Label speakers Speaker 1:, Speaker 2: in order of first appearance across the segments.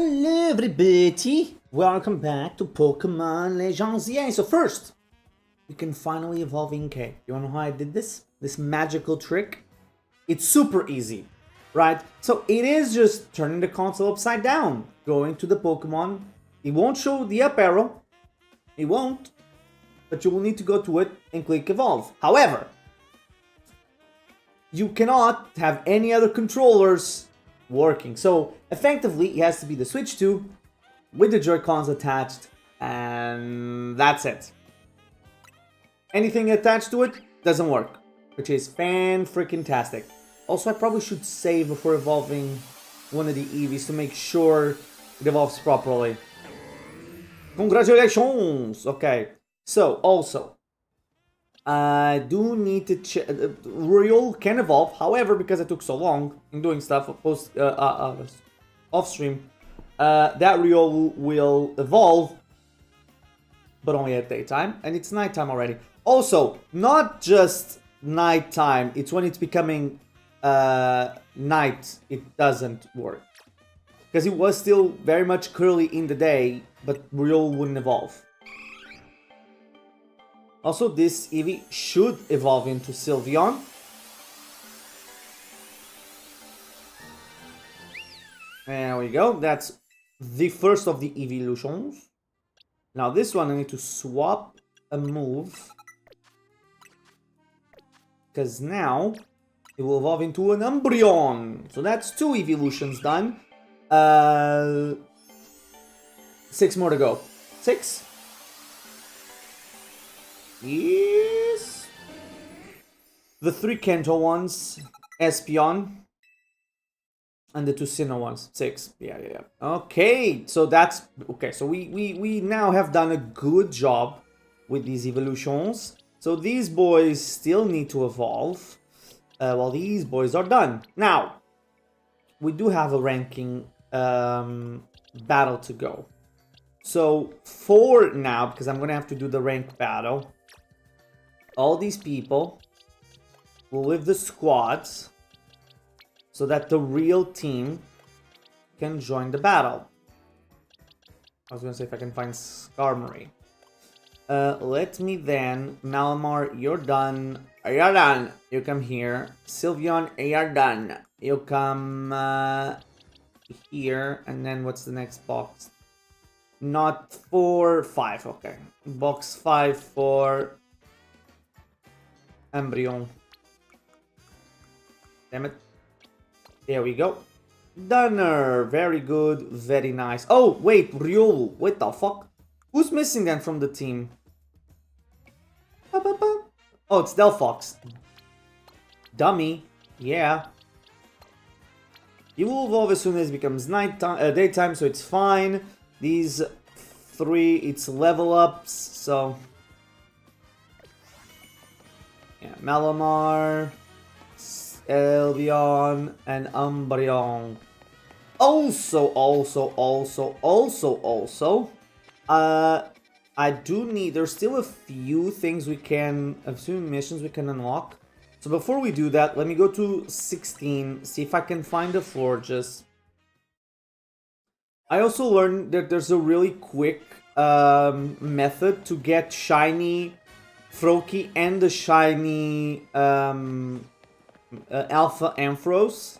Speaker 1: Hello everybody! Welcome back to Pokémon Legends. Yeah, so first, we can finally evolve Inkay. You wanna know how I did this? This magical trick? It's super easy, right? So it is just turning the console upside down, going to the Pokemon. It won't show the up arrow. It won't. But you will need to go to it and click evolve. However, you cannot have any other controllers working. So effectively, it has to be the Switch 2 with the Joy-Cons attached, and that's it. Anything attached to it doesn't work, which is fan-freaking-tastic. Also, I probably should save before evolving one of the Eevees to make sure it evolves properly. Congratulations! Okay, so also, I do need to check. Riol can evolve, however, because I took so long in doing stuff off stream, that Riol will evolve, but only at daytime, and it's nighttime already. Also, not just nighttime, it's when it's becoming night, it doesn't work. Because it was still very much curly in the day, but Riol wouldn't evolve. Also, this Eevee should evolve into Sylveon. There we go. That's the first of the evolutions. Now this one I need to swap a move, because now it will evolve into an Umbreon. So that's 2 evolutions done. 6 more to go. 6? Yes. The 3 Kanto ones, Espeon, and the 2 Sinnoh ones. 6. Yeah. Okay, so that's okay. So we now have done a good job with these evolutions. So these boys still need to evolve, while these boys are done. Now we do have a ranking battle to go. So for now, because I'm gonna have to do the rank battle, all these people will leave the squads so that the real team can join the battle. I was gonna say if I can find Skarmory. Let me then, Malamar, you're done. You're done. You come here. Sylveon, you're done. You come here, and then what's the next box? Not 4, 5, okay. Box 5 for Umbreon. Damn it. There we go. Dunner. Very good. Very nice. Oh, wait. Riolu. What the fuck? Who's missing then from the team? Oh, it's Delphox. Dummy. Yeah. He will evolve as soon as it becomes nighttime, daytime, so it's fine. These 3, it's level ups, so... yeah, Malamar, Sylveon, and Umbreon. Also, I do need... there's still a few things we can... a few missions we can unlock. So before we do that, let me go to 16, see if I can find the Forges. I also learned that there's a really quick method to get shiny Froakie and the shiny Alpha Ampharos.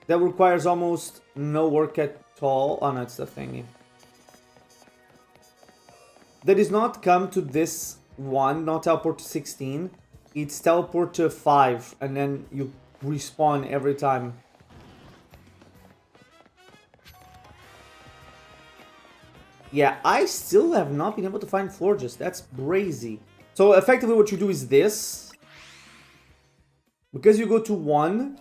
Speaker 1: That requires almost no work at all. Oh no, it's the thingy. That does not come to this one, not teleport to 16. It's teleport to 5, and then you respawn every time. Yeah, I still have not been able to find Forges. That's crazy. So effectively what you do is this. Because you go to 1,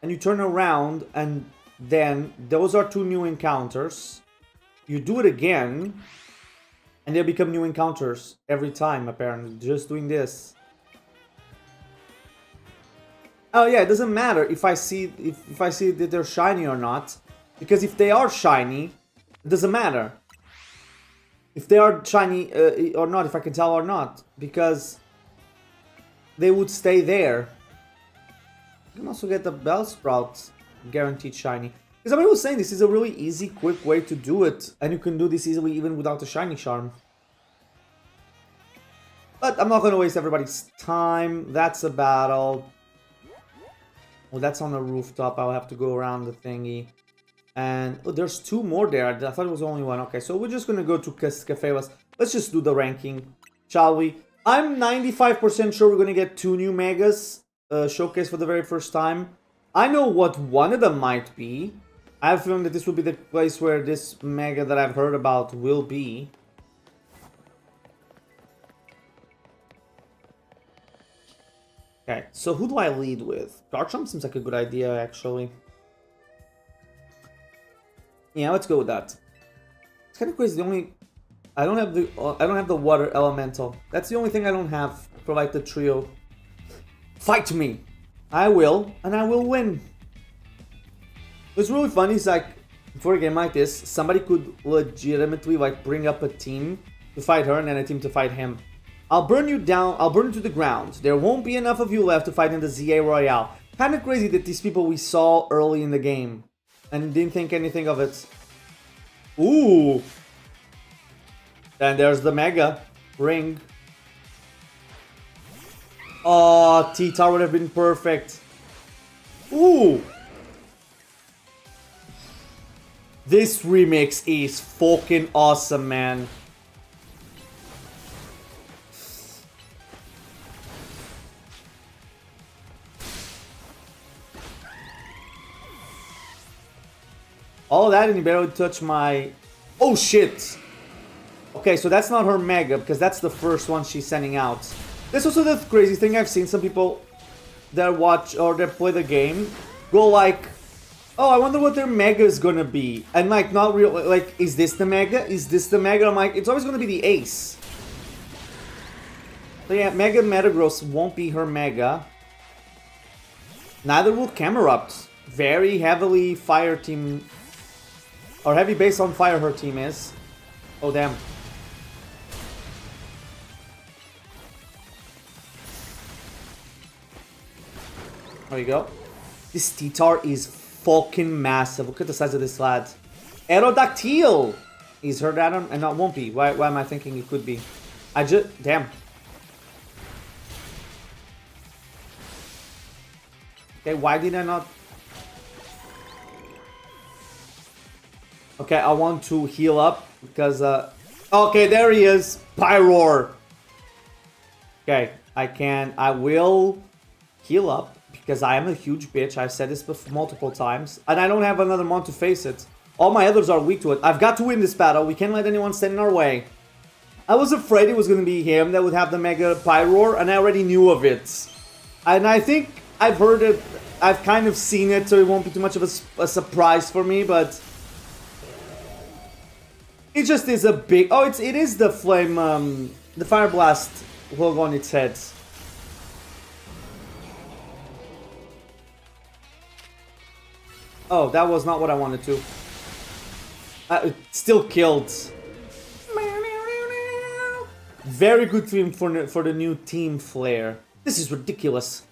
Speaker 1: and you turn around, and then those are 2 new encounters. You do it again, and they become new encounters every time, apparently. Just doing this. Oh yeah, it doesn't matter if I see if I see that they're shiny or not. Because if they are shiny, it doesn't matter. If they are shiny or not, if I can tell or not, because they would stay there. You can also get the Bellsprout guaranteed shiny. somebody was saying this is a really easy, quick way to do it, and you can do this easily even without a shiny charm. But I'm not going to waste everybody's time. That's a battle. Well, that's on the rooftop. I'll have to go around the thingy. And oh, there's 2 more there. I thought it was only 1. Okay, so we're just going to go to Cafe. Let's just do the ranking, shall we? I'm 95% sure we're going to get 2 new Megas showcased for the very first time. I know what one of them might be. I have a feeling that this will be the place where this Mega that I've heard about will be. Okay, so who do I lead with? Garchomp seems like a good idea, actually. Yeah, let's go with that. It's kind of crazy. I don't have the water elemental. That's the only thing I don't have for like the trio. Fight me! I will, and I will win. What's really funny is like for a game like this, somebody could legitimately like bring up a team to fight her and then a team to fight him. I'll burn you down, I'll burn you to the ground. There won't be enough of you left to fight in the ZA Royale. Kinda crazy that these people we saw early in the game and didn't think anything of it. Ooh! And there's the Mega Ring. Oh, T-Tar would have been perfect. Ooh! This remix is fucking awesome, man. All that and you barely touch my... Oh shit! Okay, so that's not her Mega, because that's the first one she's sending out. That's also the crazy thing I've seen some people that watch or that play the game go like, oh, I wonder what their Mega is gonna be. And like, not real, like, is this the Mega? Is this the Mega? I'm like, it's always gonna be the Ace. So yeah, Mega Metagross won't be her Mega. Neither will Camerupt. Very heavily fire team... Or heavy base on fire her team is. Oh, damn. There you go. This T-Tar is fucking massive. Look at the size of this lad. Aerodactyl! Is her that? And not won't be. Why am I thinking it could be? I just... Damn. Okay, why did I not... Okay, I want to heal up because, okay, there he is. Pyroar. Okay, I will heal up because I am a huge bitch. I've said this before multiple times. And I don't have another mon to face it. All my others are weak to it. I've got to win this battle. We can't let anyone stand in our way. I was afraid it was going to be him that would have the Mega Pyroar, and I already knew of it. And I think I've heard it. I've kind of seen it, so it won't be too much of a surprise for me, but... It just is a big... Oh, it is the flame, the Fire Blast logo on its head. Oh, that was not what I wanted to. It still killed. Very good theme for the new Team Flare. This is ridiculous.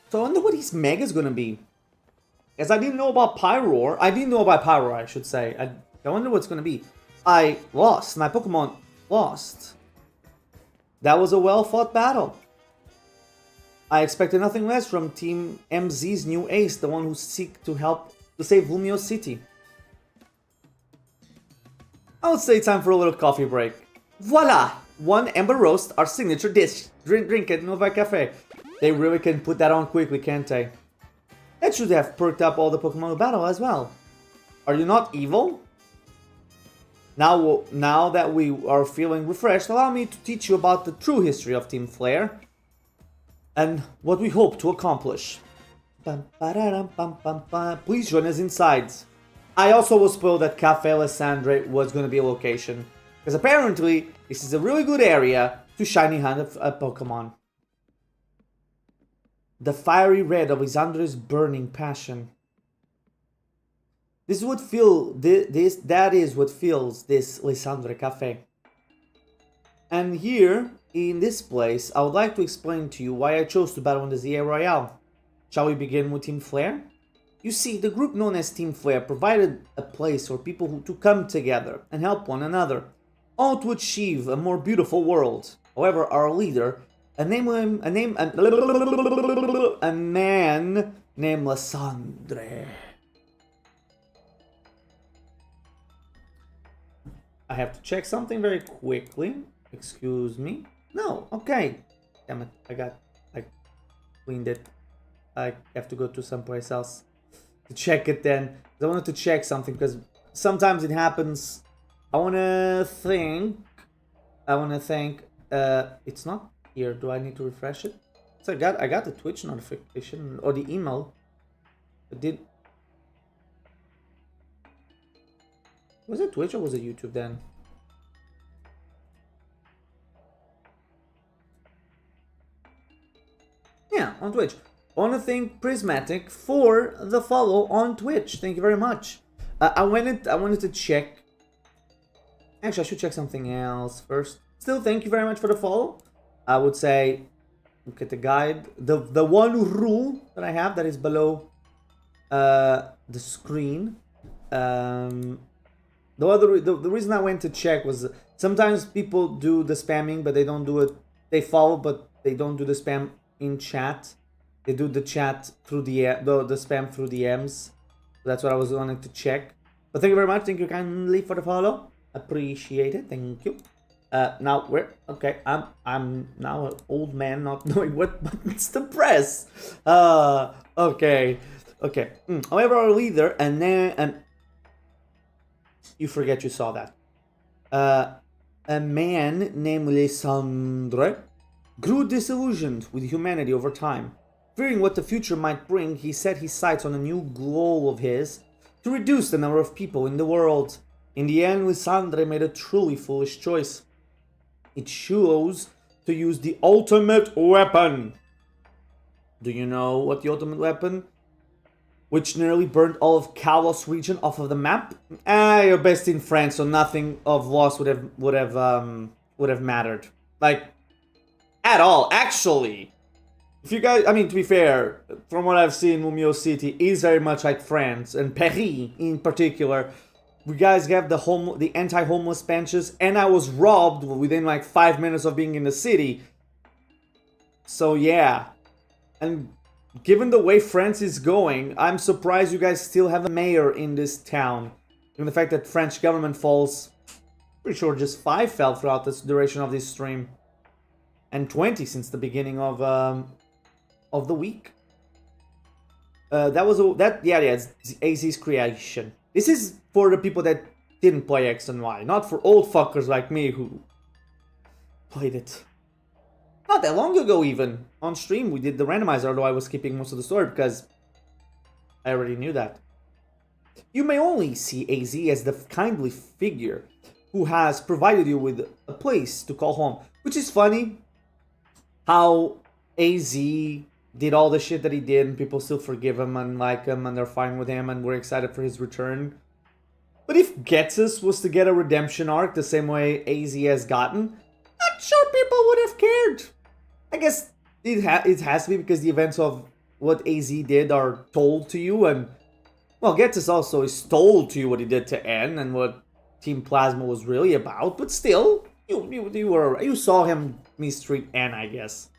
Speaker 1: So I wonder what his Mega's gonna be. As I didn't know about Pyroar. I didn't know about Pyroar, I should say. I wonder what's gonna be. I lost. My Pokemon lost. That was a well-fought battle. I expected nothing less from Team MZ's new ace, the one who seek to help to save Lumio City. I would say time for a little coffee break. Voila! One Ember Roast, our signature dish. Drink at Nova Cafe. They really can put that on quickly, can't they? That should have perked up all the Pokemon battle as well. Are you not evil? Now that we are feeling refreshed, allow me to teach you about the true history of Team Flare and what we hope to accomplish. Please join us inside. I also was spoiled that Cafe Alessandre was going to be a location, because apparently this is a really good area to shiny hunt a Pokemon. The fiery red of Lisandre's burning passion. This is what that is what fills this Lysandre Cafe. And here, in this place, I would like to explain to you why I chose to battle in the ZA Royale. Shall we begin with Team Flare? You see, the group known as Team Flare provided a place for people to come together and help one another, all to achieve a more beautiful world. However, our leader, a man named Lysandre. I have to check something very quickly. Excuse me. No, okay. Damn it, I cleaned it. I have to go to someplace else to check it then. I wanted to check something because sometimes it happens. I wanna think. It's not here. Do I need to refresh it? So I got the Twitch notification or the email. Was it Twitch or was it YouTube then? Yeah, on Twitch. I want to thank Prismatic for the follow on Twitch. Thank you very much. I wanted to check. Actually, I should check something else first. Still, thank you very much for the follow. I would say, look at the guide. The one rule that I have that is below the screen. The reason I went to check was sometimes people do the spamming, but they don't do it. They follow, but they don't do the spam in chat. They do the chat through the spam through DMs. So that's what I was wanting to check. But thank you very much. Thank you kindly for the follow. Appreciate it. Thank you. Now we're okay. I'm now an old man not knowing what buttons to press. Okay. However, our leader and you forget you saw that. A man named Lysandre grew disillusioned with humanity over time. Fearing what the future might bring, he set his sights on a new goal of his to reduce the number of people in the world. In the end, Lysandre made a truly foolish choice. It chose to use the ultimate weapon. Do you know what the ultimate weapon? Which nearly burned all of Kalos region off of the map. You're based in France, so nothing of loss would have mattered. Like, at all, actually. If you guys, I mean, to be fair, from what I've seen, Mumio City is very much like France, and Paris in particular. We guys have the anti-homeless benches, and I was robbed within like 5 minutes of being in the city. So yeah, and given the way France is going, I'm surprised you guys still have a mayor in this town. Given the fact that French government falls, pretty sure just 5 fell throughout the duration of this stream, and 20 since the beginning of the week. It's AZ's creation. This is for the people that didn't play X and Y, not for old fuckers like me who played it not that long ago even. On stream we did the randomizer, although I was skipping most of the story because I already knew that. You may only see AZ as the kindly figure who has provided you with a place to call home, which is funny how AZ did all the shit that he did and people still forgive him and like him and they're fine with him and we're excited for his return. But if Getsus was to get a redemption arc the same way AZ has gotten, not sure people would have cared. I guess it has to be because the events of what AZ did are told to you, and well, Getsus also is told to you what he did to N and what Team Plasma was really about, but still, you saw him mistreat N, I guess.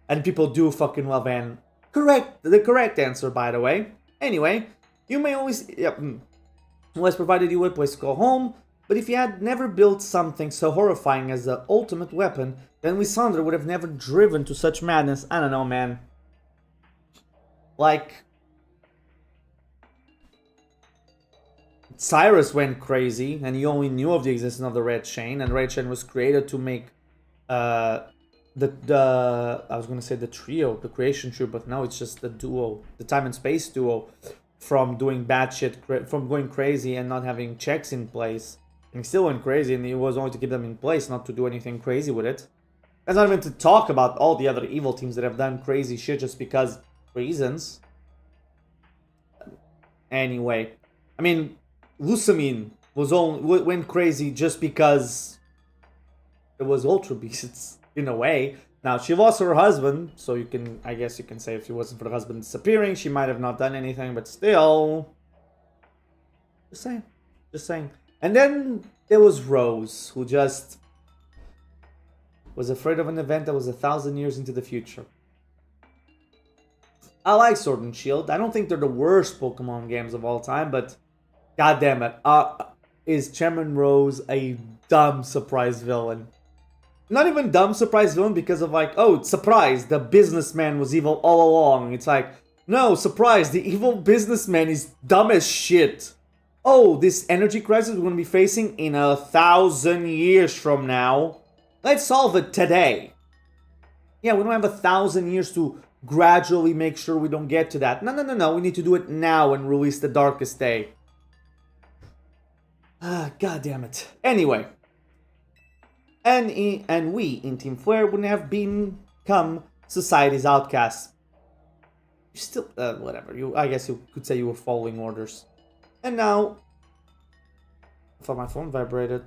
Speaker 1: And people do fucking love N. The correct answer, by the way. Anyway, you may always... always provided you with a place to go home, but if you had never built something so horrifying as the ultimate weapon, then Lysandre would have never driven to such madness. I don't know, man. Like... Cyrus went crazy, and he only knew of the existence of the Red Chain, and Red Chain was created to make... I was gonna say the trio, the creation trio, but now it's just the duo, the time and space duo, from doing bad shit, from going crazy and not having checks in place. And he still went crazy, and it was only to keep them in place, not to do anything crazy with it. That's not even to talk about all the other evil teams that have done crazy shit just because reasons. Anyway, I mean, Lusamine went crazy just because it was Ultra Beasts. In a way, Now, she lost her husband, so you can, I guess you can say if she wasn't for the husband disappearing, she might have not done anything, but still. Just saying. Just saying. And then there was Rose, who just was afraid of an event that was 1,000 years into the future. I like Sword and Shield. I don't think they're the worst Pokemon games of all time, but god damn it. Is Chairman Rose a dumb surprise villain? Not even dumb surprise villain because of like, oh, surprise, the businessman was evil all along. It's like, no, surprise, the evil businessman is dumb as shit. Oh, this energy crisis we're going to be facing in 1,000 years from now. Let's solve it today. Yeah, we don't have 1,000 years to gradually make sure we don't get to that. No. We need to do it now and release the Darkest Day. God damn it. Anyway. And we in Team Flare would have become society's outcasts. You still, whatever. I guess you could say you were following orders. And now, I thought my phone vibrated.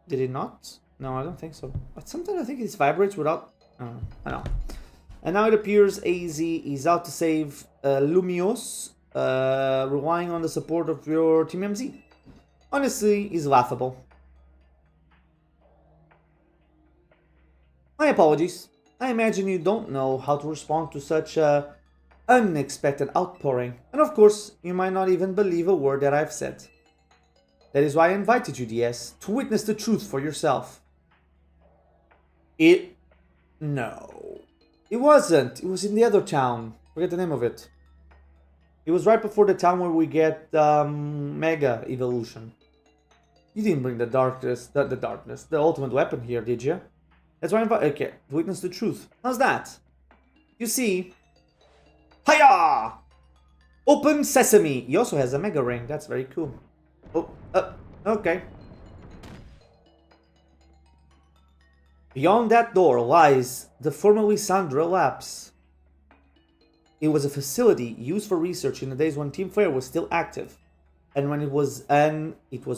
Speaker 1: Did it not? No, I don't think so. But sometimes I think it vibrates without. I know. And now it appears AZ is out to save Lumios, relying on the support of your Team MZ. Honestly, is laughable. My apologies. I imagine you don't know how to respond to such a unexpected outpouring. And of course, you might not even believe a word that I've said. That is why I invited you, DS, to witness the truth for yourself. No. It wasn't. It was in the other town. Forget the name of it. It was right before the town where we get Mega Evolution. You didn't bring the ultimate weapon here, did you? That's why I invited. Okay, witness the truth. How's that? You see. Hiya! Open sesame. He also has a Mega Ring. That's very cool. Oh, okay. Beyond that door lies the formerly Sandra Labs. It was a facility used for research in the days when Team Flare was still active. And it was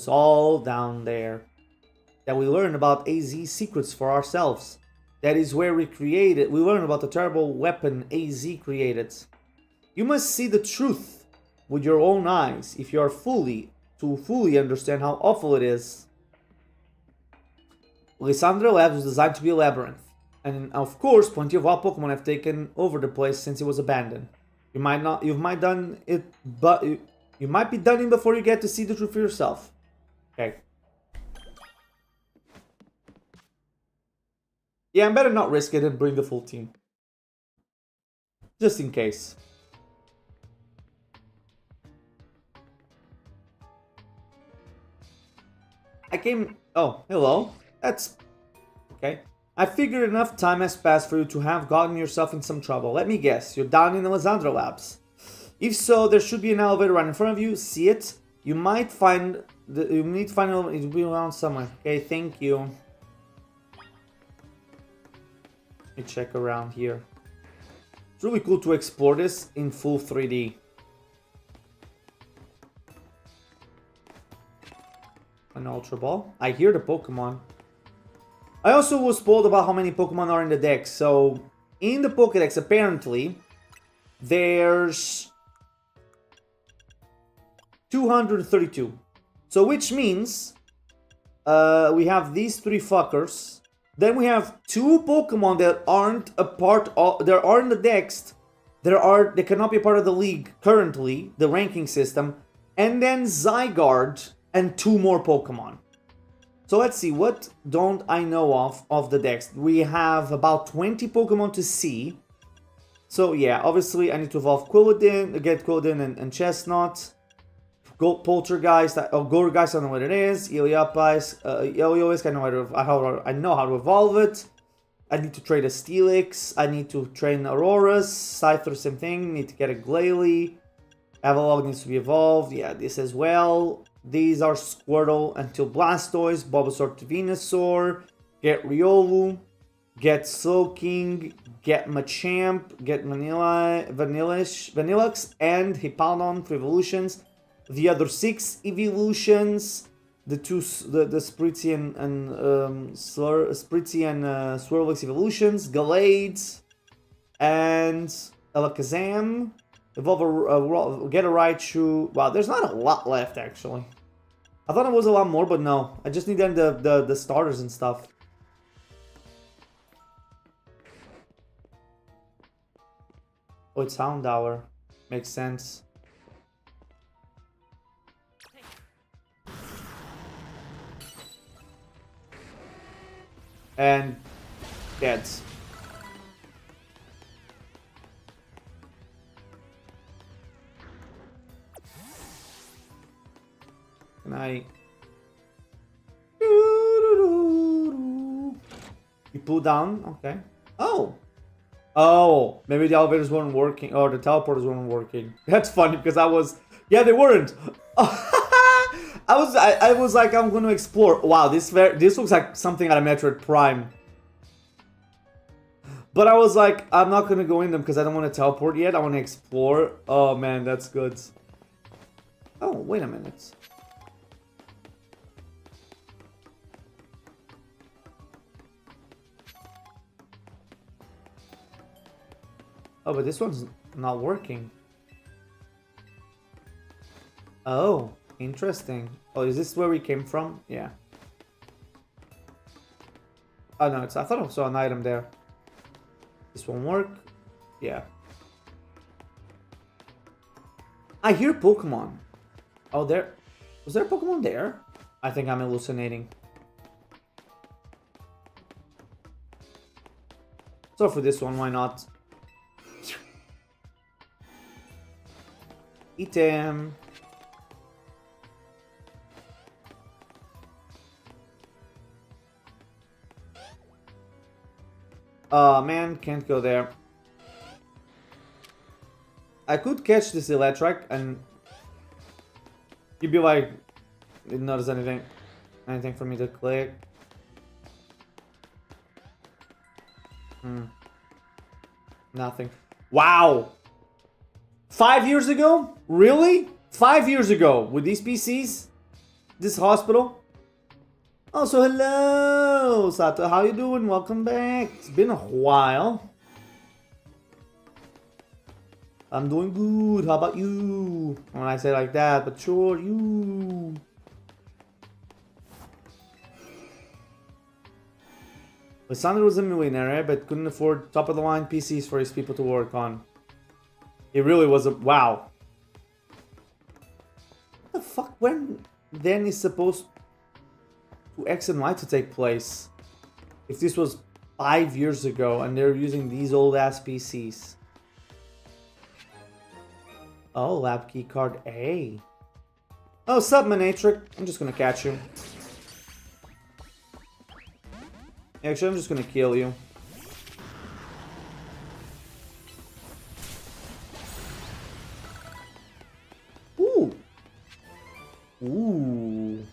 Speaker 1: all down there. That we learned about AZ's secrets for ourselves. That is where we learned about the terrible weapon AZ created. You must see the truth with your own eyes if you are to fully understand how awful it is. Lysandra Labs was designed to be a labyrinth. And of course, plenty of wild Pokemon have taken over the place since it was abandoned. You might be done in before you get to see the truth for yourself. Okay. Yeah, I better not risk it and bring the full team. Just in case. Oh, hello. That's... Okay. I figured enough time has passed for you to have gotten yourself in some trouble. Let me guess, you're down in the Lysandra Labs. If so, there should be an elevator right in front of you. See it? You need to find it. It'll be around somewhere. Okay, thank you. Let me check around here. It's really cool to explore this in full 3D. An Ultra Ball. I hear the Pokemon. I also was told about how many Pokemon are in the dex. So, in the Pokédex, apparently, there's 232. So, which means we have these three fuckers. Then we have two Pokemon that aren't a part of... They are in the dex. They cannot be a part of the league currently, the ranking system. And then Zygarde and two more Pokemon. So let's see, what don't I know of the dex? We have about 20 Pokemon to see. So yeah, obviously I need to evolve Quilladin, get Quilladin and Chestnut. Poltergeist, Gourgeist, I don't know what it is. Eliopis, I know how to evolve it. I need to trade a Steelix. I need to train Auroras. Scyther, same thing. Need to get a Glalie. Avalog needs to be evolved. Yeah, this as well. These are Squirtle until Blastoise, Bulbasaur to Venusaur, get Riolu, get Slowking, get Machamp, get Vanillix, and Hippowdon for evolutions. The other 6 evolutions the Spritzy and Spritzy and Swirlix evolutions, Galades, and Alakazam. Evolve get a Raichu. Wow, there's not a lot left actually. I thought it was a lot more, but no. I just need then the starters and stuff. Oh, it's Houndour. Makes sense. And Deads. Can I... You pull down? Okay. Oh! Oh! Maybe the elevators weren't working, or the teleporters weren't working. That's funny, because I was... Yeah, they weren't! I was like, I'm going to explore. Wow, this looks like something out of Metroid Prime. But I was like, I'm not going to go in them because I don't want to teleport yet. I want to explore. Oh man, that's good. Oh, wait a minute. Oh, but this one's not working. Oh, interesting. Oh, is this where we came from? Yeah. Oh no, I thought I saw an item there. This won't work. Yeah. I hear Pokemon. Oh, there. Was there a Pokemon there? I think I'm hallucinating. So for this one, why not? Eat him. Man, can't go there. I could catch this Electric and you'd be like, didn't notice anything for me to click. Nothing. Wow! 5 years ago? Really? 5 years ago with these PCs? This hospital? Oh, so hello, Sato. How you doing? Welcome back. It's been a while. I'm doing good. How about you? When I say like that, but sure, you. Lysander was a millionaire, but couldn't afford top-of-the-line PCs for his people to work on. It really was a... Wow. What the fuck? When then is supposed to X and Y to take place? If this was 5 years ago and they're using these old-ass PCs. Oh, lab key card A. Oh, sup, Manatric. I'm just gonna catch you. Actually, I'm just gonna kill you. Ooh. Ooh.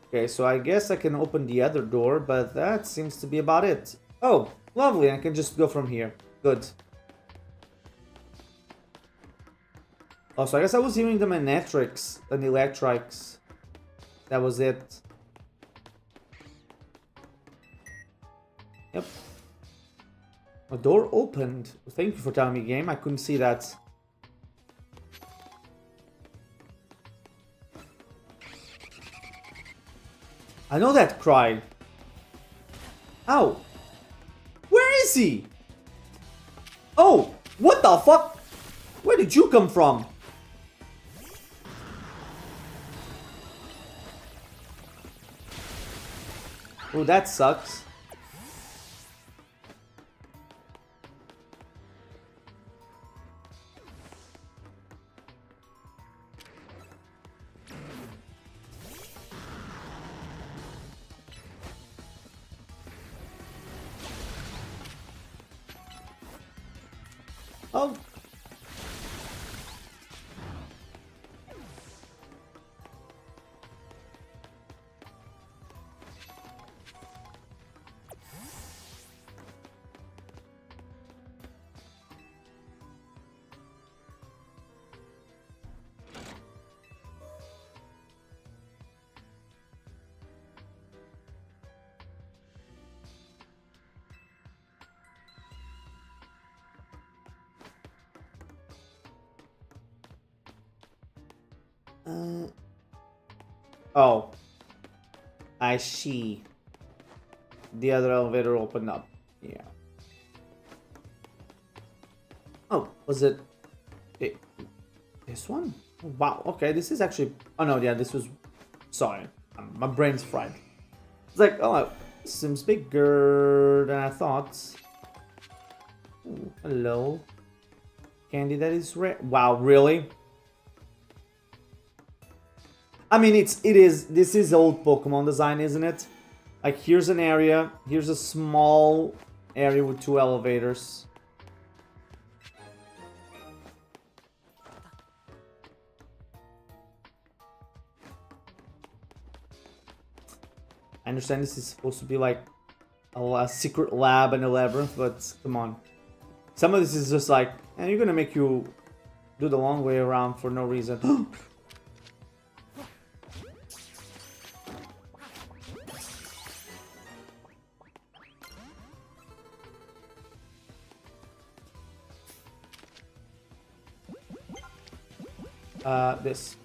Speaker 1: Okay, so I guess I can open the other door, but that seems to be about it. Oh, lovely. I can just go from here. Good. Oh, so I guess I was hearing the Manatrix and the Electrics. That was it. Yep. A door opened. Thank you for telling me, game. I couldn't see that. I know that cry. Ow. Where is he? Oh, what the fuck? Where did you come from? Oh, that sucks. Oh. Oh. I see. The other elevator opened up. Yeah. Oh, was it this one? Oh, wow, okay, this is actually... Oh no, yeah, this was... Sorry, my brain's fried. It's like, oh, it seems bigger than I thought. Ooh, hello. Candy that is rare. Wow, really? I mean, this is old Pokemon design, isn't it? Like, here's an area, here's a small area with 2 elevators. I understand this is supposed to be like a secret lab and a labyrinth, but come on. Some of this is just like, and you're gonna make you do the long way around for no reason. This.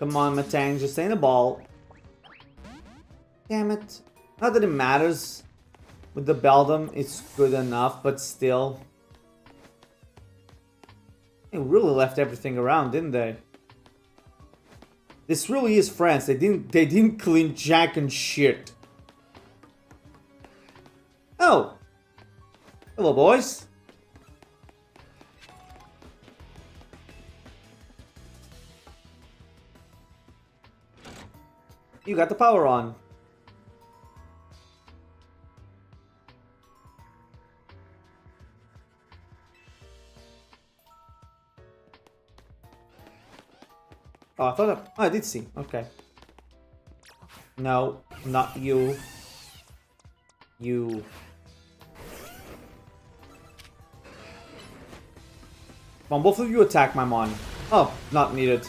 Speaker 1: Come on, Matang, just stay in the ball. Damn it. Not that it matters. With the Beldum, it's good enough, but still. They really left everything around, didn't they? This really is France. They didn't clean jack and shit. Oh. Hello, boys. You got the power on. Oh, I thought I did see. Okay. No, not you. You. Come on, both of you attack my mon. Oh, not needed.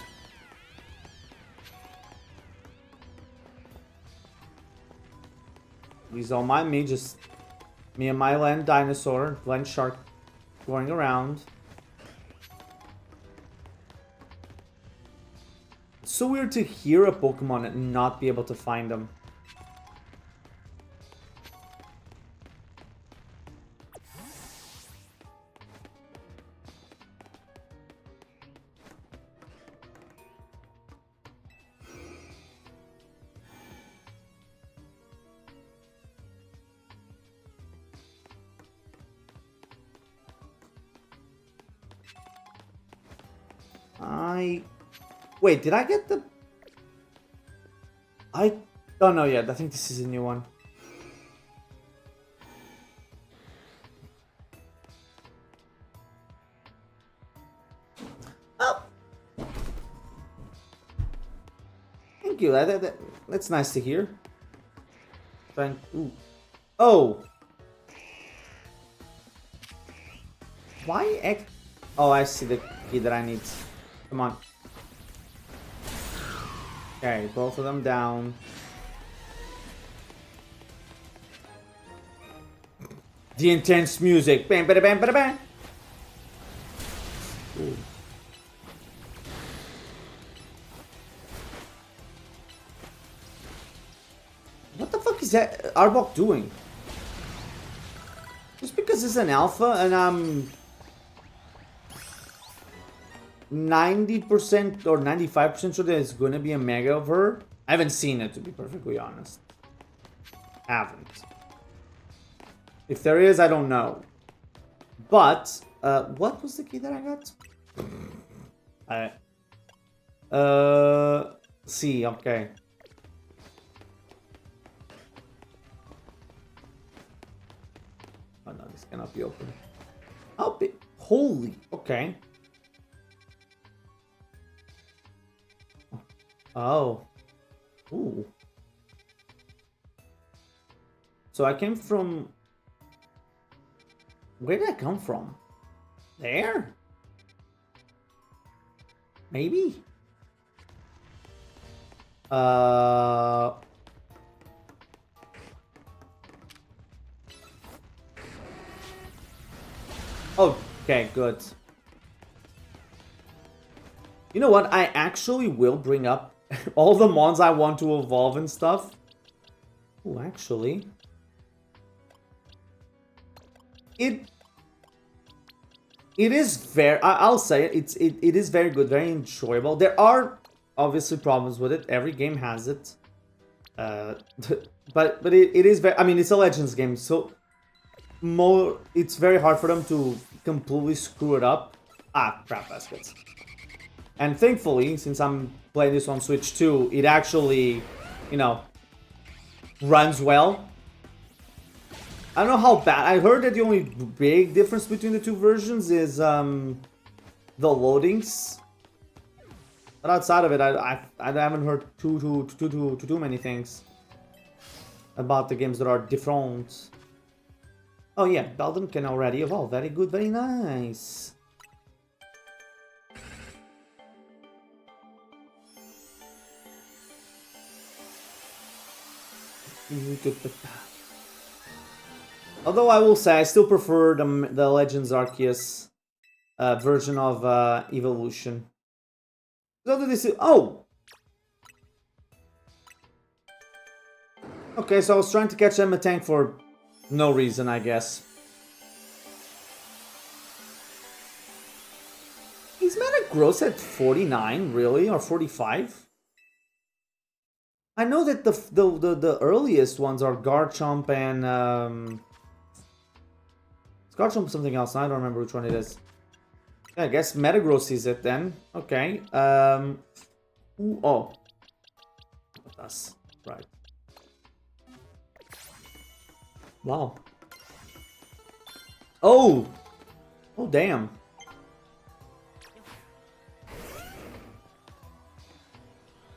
Speaker 1: Please don't mind me, just me and my land dinosaur, land shark, going around. It's so weird to hear a Pokemon and not be able to find them. Wait, did I get the... I don't know yet. I think this is a new one. Oh! Thank you. That's nice to hear. Ooh. Oh! Why X... Oh, I see the key that I need. Come on. Okay, both of them down. The intense music. Bam, bada, bam, bada, bam. Ooh. What the fuck is that Arbok doing? Just because it's an alpha and I'm 90% or 95% sure that it's going to be a mega of her. I haven't seen it, to be perfectly honest. Haven't. If there is, I don't know. But, what was the key that I got? C, okay. Oh no, this cannot be open. Oh, holy, okay. Oh. Ooh. So I came from... Where did I come from? There? Maybe? Oh, okay, good. You know what? I actually will bring up all the mons I want to evolve and stuff. Oh, actually. It is very... I'll say it. It is very good, very enjoyable. There are obviously problems with it. Every game has it. But it is very... I mean, it's a Legends game, so... It's very hard for them to completely screw it up. Ah, crap baskets. And thankfully, since I'm playing this on Switch 2, it actually, you know, runs well. I don't know how bad. I heard that the only big difference between the two versions is the loadings. But outside of it, I haven't heard too many things about the games that are different. Oh yeah, Beldum can already evolve. Very good, very nice. Although I will say I still prefer the Legends Arceus version of evolution. So did this? Oh, okay. So I was trying to catch Emma Tank for no reason, I guess. Is Metagross at 49 really, or 45? I know that the earliest ones are Garchomp and it's Garchomp something else. I don't remember which one it is. Yeah, I guess Metagross is it then. Okay. Ooh, oh, that's right. Wow. Oh. Oh damn.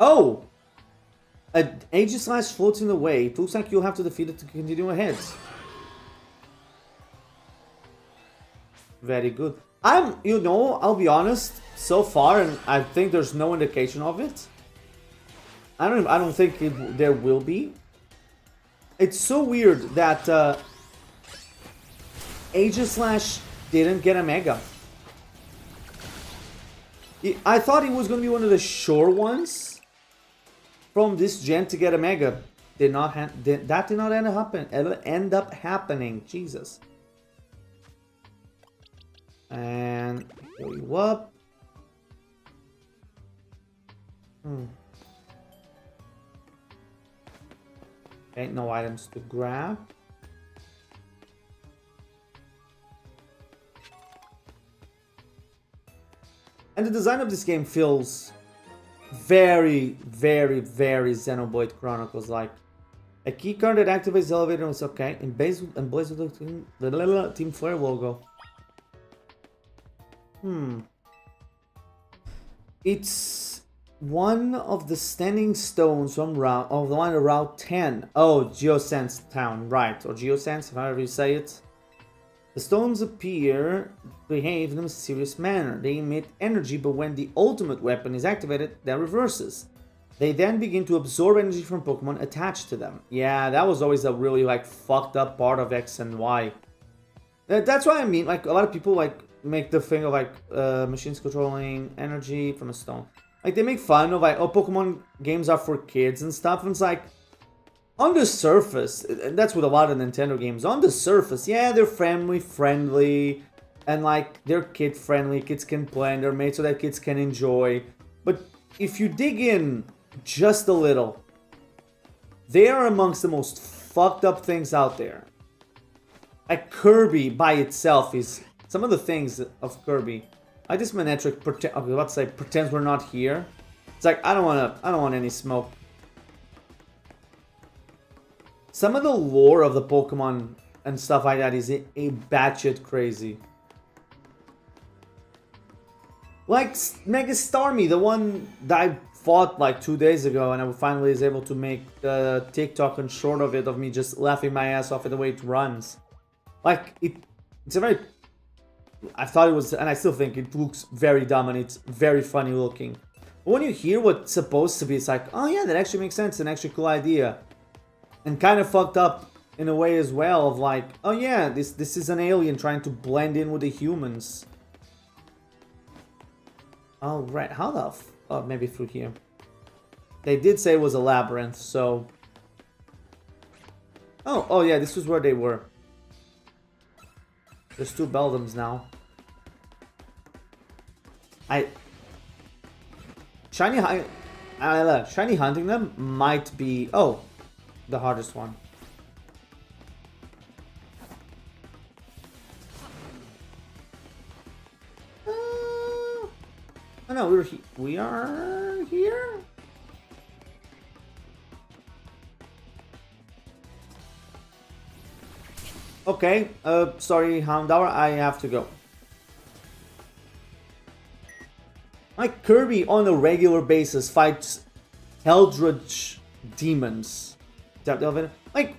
Speaker 1: Oh. Aegislash floats in the way. It looks like you'll have to defeat it to continue ahead. Very good. You know, I'll be honest, so far, and I think there's no indication of it. I don't think there will be. It's so weird that Aegislash didn't get a Mega. I thought it was going to be one of the sure ones from this gen to get a Mega. That did not end up happening. Jesus. And heal you up. Okay, no items to grab. And the design of this game feels very, very, very Xenoblade Chronicles like. A key card that activates the elevator is okay. And blaze with the Team Flare logo. It's one of the standing stones from the line of Route 10. Oh, Geosense Town, right. Or Geosense, however you say it. The stones behave in a mysterious manner. They emit energy, but when the ultimate weapon is activated, that reverses. They then begin to absorb energy from Pokemon attached to them. Yeah, that was always a really like fucked up part of X and Y. That's what I mean. Like a lot of people like make the thing of like machines controlling energy from a stone. Like they make fun of like, oh, Pokemon games are for kids and stuff. And it's like, on the surface, and that's with a lot of Nintendo games, on the surface, yeah, they're family friendly and like they're kid friendly, kids can play and they're made so that kids can enjoy. But if you dig in just a little, they are amongst the most fucked up things out there. Like Kirby by itself is some of the things of Kirby. Like this Manectric pretends we're not here. It's like I don't want any smoke. Some of the lore of the Pokemon and stuff like that is a batshit crazy. Like Mega Starmie, the one that I fought like 2 days ago, and I finally was able to make the TikTok and short of it of me just laughing my ass off at the way it runs. Like it's a very... I thought it was, and I still think it looks very dumb and it's very funny looking. But when you hear what's supposed to be, it's like, oh yeah, that actually makes sense, an actually cool idea. And kind of fucked up in a way as well of like, oh yeah, this is an alien trying to blend in with the humans. Oh right, how the oh, maybe through here. They did say it was a labyrinth, so. Oh yeah, this was where they were. There's 2 Beldams now. Shiny hunting them might be the hardest one. Oh no, we are here. Okay, sorry, Houndour, I have to go. Like Kirby on a regular basis fights Eldritch demons. Like,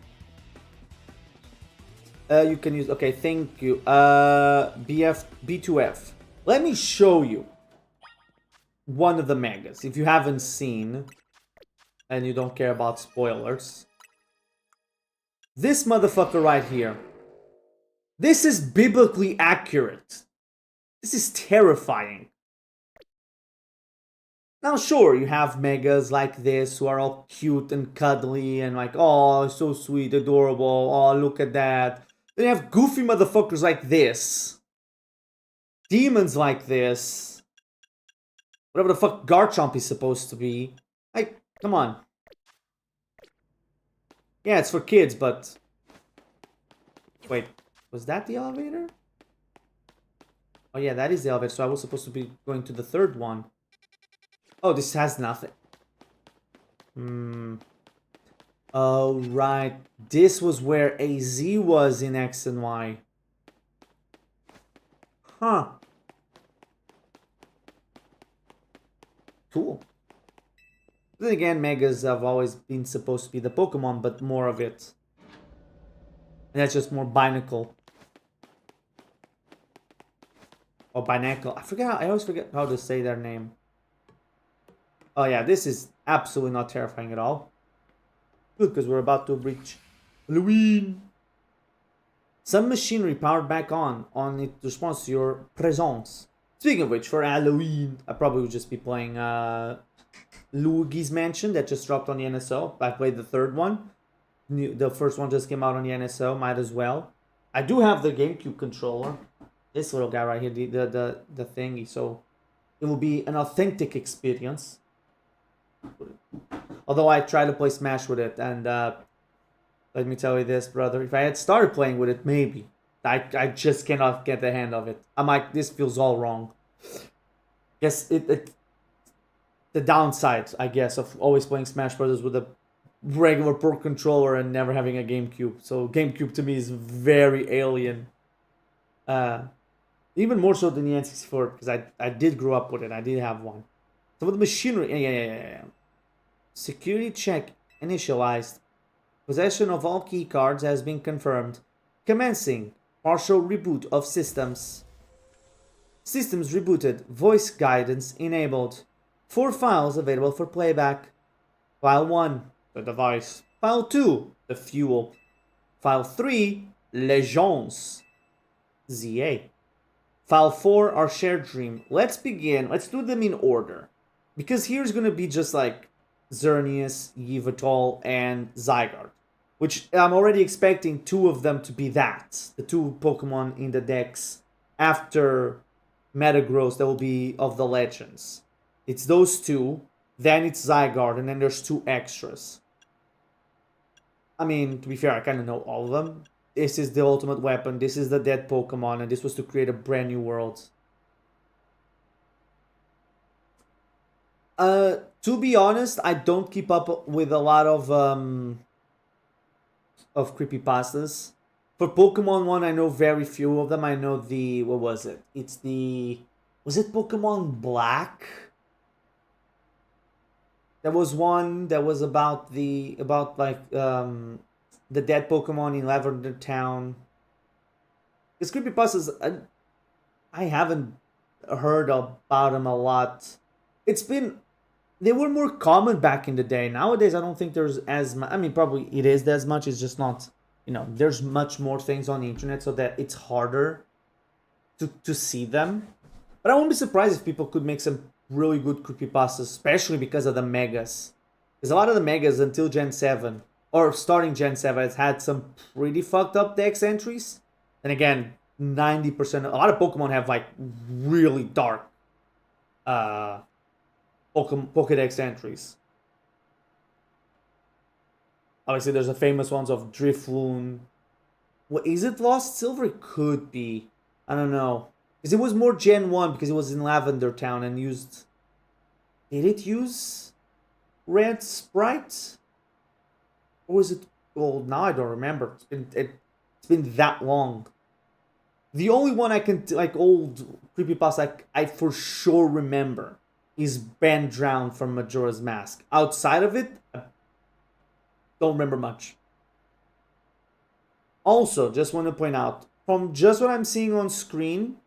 Speaker 1: you can use. Okay, thank you. B2F. Let me show you one of the megas. If you haven't seen, and you don't care about spoilers, this motherfucker right here. This is biblically accurate. This is terrifying. Now, sure, you have megas like this who are all cute and cuddly and like, oh, so sweet, adorable, oh, look at that. Then you have goofy motherfuckers like this. Demons like this. Whatever the fuck Garchomp is supposed to be. Like, come on. Yeah, it's for kids, but... Wait, was that the elevator? Oh yeah, that is the elevator, so I was supposed to be going to the 3rd one. Oh, this has nothing. Oh, right. This was where AZ was in X and Y. Huh. Cool. Then again, Megas have always been supposed to be the Pokemon, but more of it. And that's just more Binacle. Or Binacle. I always forget how to say their name. Oh yeah, this is absolutely not terrifying at all. Good, because we're about to reach Halloween. Some machinery powered back on it responds to your presence. Speaking of which, for Halloween, I probably would just be playing Luigi's Mansion that just dropped on the NSO. I played the 3rd one. The first one just came out on the NSO, might as well. I do have the GameCube controller. This little guy right here, the thingy, so it will be an authentic experience. Although I tried to play Smash with it, and let me tell you this, brother. If I had started playing with it, maybe. I just cannot get the hand of it. I'm like, this feels all wrong. Guess the downside, I guess, of always playing Smash Brothers with a regular Pro controller and never having a GameCube. So GameCube to me is very alien. Even more so than the N64, because I did grow up with it. I did have one. So with the machinery, yeah. Security check initialized. Possession of all key cards has been confirmed. Commencing partial reboot of systems. Systems rebooted. Voice guidance enabled. 4 files available for playback. File 1, the device. File 2, the fuel. File 3, Legends. ZA. File 4, our shared dream. Let's begin. Let's do them in order. Because here's going to be just like Xerneas, Yveltal, and Zygarde. Which I'm already expecting 2 of them to be that. The 2 Pokemon in the decks after Metagross that will be of the Legends. It's those 2, then it's Zygarde, and then there's 2 extras. I mean, to be fair, I kind of know all of them. This is the ultimate weapon, this is the dead Pokemon, and this was to create a brand new world. To be honest, I don't keep up with a lot of creepypastas. For Pokemon 1, I know very few of them. I know the... What was it? It's the... Was it Pokemon Black? There was one that was about the... About, like, the dead Pokemon in Lavender Town. Because creepypastas... I haven't heard about them a lot. It's been... They were more common back in the day. Nowadays, I don't think there's as much... I mean, probably it is as much. It's just not there's much more things on the internet so that it's harder to see them. But I won't be surprised if people could make some really good creepypastas, especially because of the megas. Because a lot of the megas until Gen 7, or starting Gen 7, has had some pretty fucked up Dex entries. And again, 90%, a lot of Pokemon have like really dark Pokedex entries. Obviously, there's the famous ones of Drifloon. What is it? Lost Silver? It could be. I don't know. Because it was more Gen 1 because it was in Lavender Town and used. Did it use Red Sprite? Or was it gold? Now I don't remember. It's been that long. The only one I can like old creepypasta I for sure remember is Ben Drown from Majora's Mask. Outside of it, I don't remember much. Also, just want to point out, from just what I'm seeing on screen,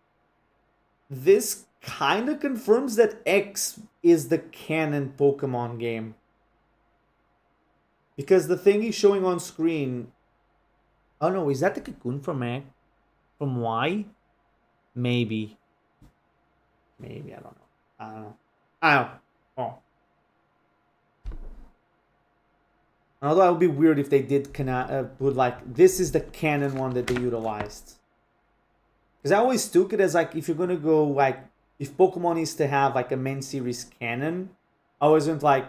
Speaker 1: this kind of confirms that X is the canon Pokemon game. Because the thing he's showing on screen... Oh no, is that the Cocoon from X? From Y? Maybe. Maybe, I don't know. I don't know. Oh. Although it would be weird if they did put like, this is the canon one that they utilized. Because I always took it as like, if you're gonna go like, if Pokemon is to have like a main series canon, I always went like,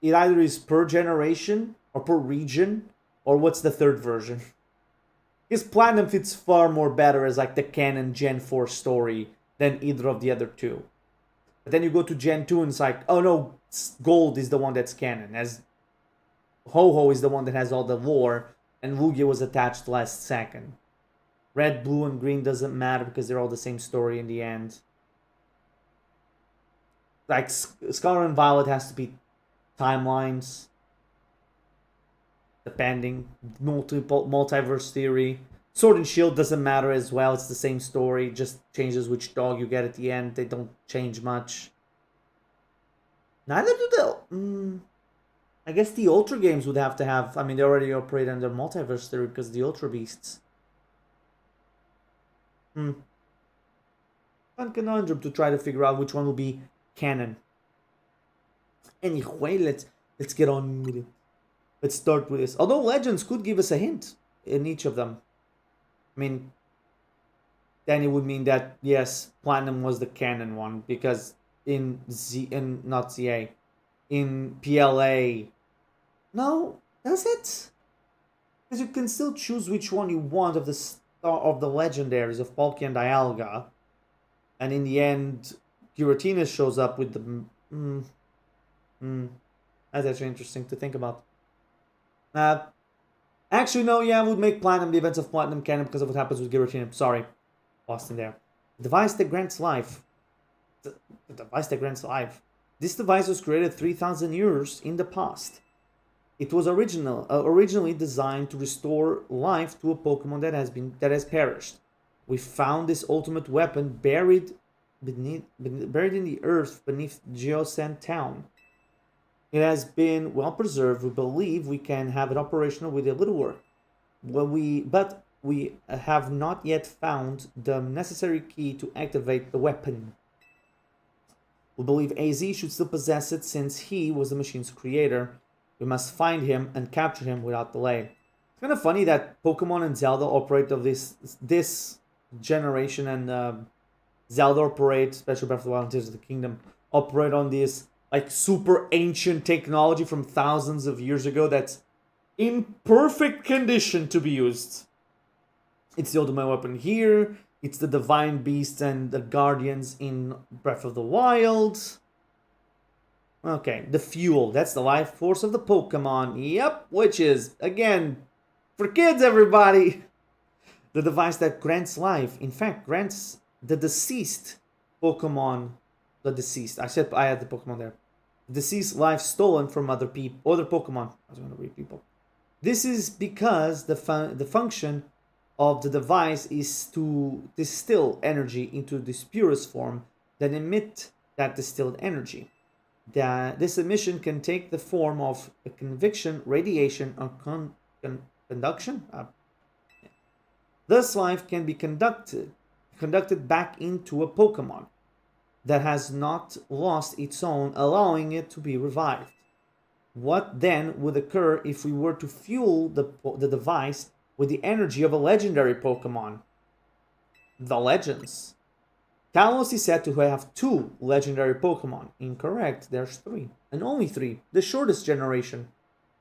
Speaker 1: it either is per generation or per region, or what's the third version? Because Platinum fits far more better as like the canon Gen 4 story than either of the other two. But then you go to Gen 2 and it's like, oh no, Gold is the one that's canon, as Ho-Ho is the one that has all the lore, and Lugia was attached last second. Red, Blue, and Green doesn't matter because they're all the same story in the end. Like, Scarlet and Violet has to be timelines. Depending. Multiverse theory. Sword and Shield doesn't matter as well. It's the same story. Just changes which dog you get at the end. They don't change much. Neither do the... I guess the Ultra games would have to have... I mean, they already operate under multiverse theory because of the Ultra Beasts. Fun conundrum to try to figure out which one will be canon. Anyway, let's get on with it. Let's start with this. Although Legends could give us a hint in each of them. I mean, then it would mean that, yes, Platinum was the canon one. Because in not ZA, in PLA... No, does it? Because you can still choose which one you want of the legendaries of Palkia and Dialga. And in the end, Giratina shows up with the... That's actually interesting to think about. Actually, no, yeah, I would make Platinum the events of Platinum canon because of what happens with Giratina. Sorry. Lost in there. The device that grants life. The device that grants life. This device was created 3,000 years in the past. It was originally designed to restore life to a Pokemon that has perished. We found this ultimate weapon buried in the earth beneath Geosand Town. It has been well preserved. We believe we can have it operational with a little work. But we have not yet found the necessary key to activate the weapon. We believe AZ should still possess it since he was the machine's creator. We must find him and capture him without delay. It's kind of funny that Pokemon and Zelda operate of this generation, and Zelda operate, especially Breath of the Wild and Tears of the Kingdom, operate on this like super ancient technology from thousands of years ago that's in perfect condition to be used. It's the ultimate weapon here. It's the Divine Beasts and the Guardians in Breath of the Wild. Okay, the fuel. That's the life force of the Pokemon. Yep, which is, again, for kids, everybody. The device that grants life. In fact, grants the deceased Pokemon. The deceased. I had the Pokemon there. Deceased life stolen from other Pokemon. I was going to read people. This is because the function of the device is to distill energy into this purest form, then emit that distilled energy. This emission can take the form of a convection, radiation, or conduction. Thus, life can be conducted back into a Pokemon that has not lost its own, allowing it to be revived. What then would occur if we were to fuel the device with the energy of a legendary Pokemon? The Legends. Kalos is said to have 2 legendary Pokemon. Incorrect, there's 3. And only 3. The shortest generation.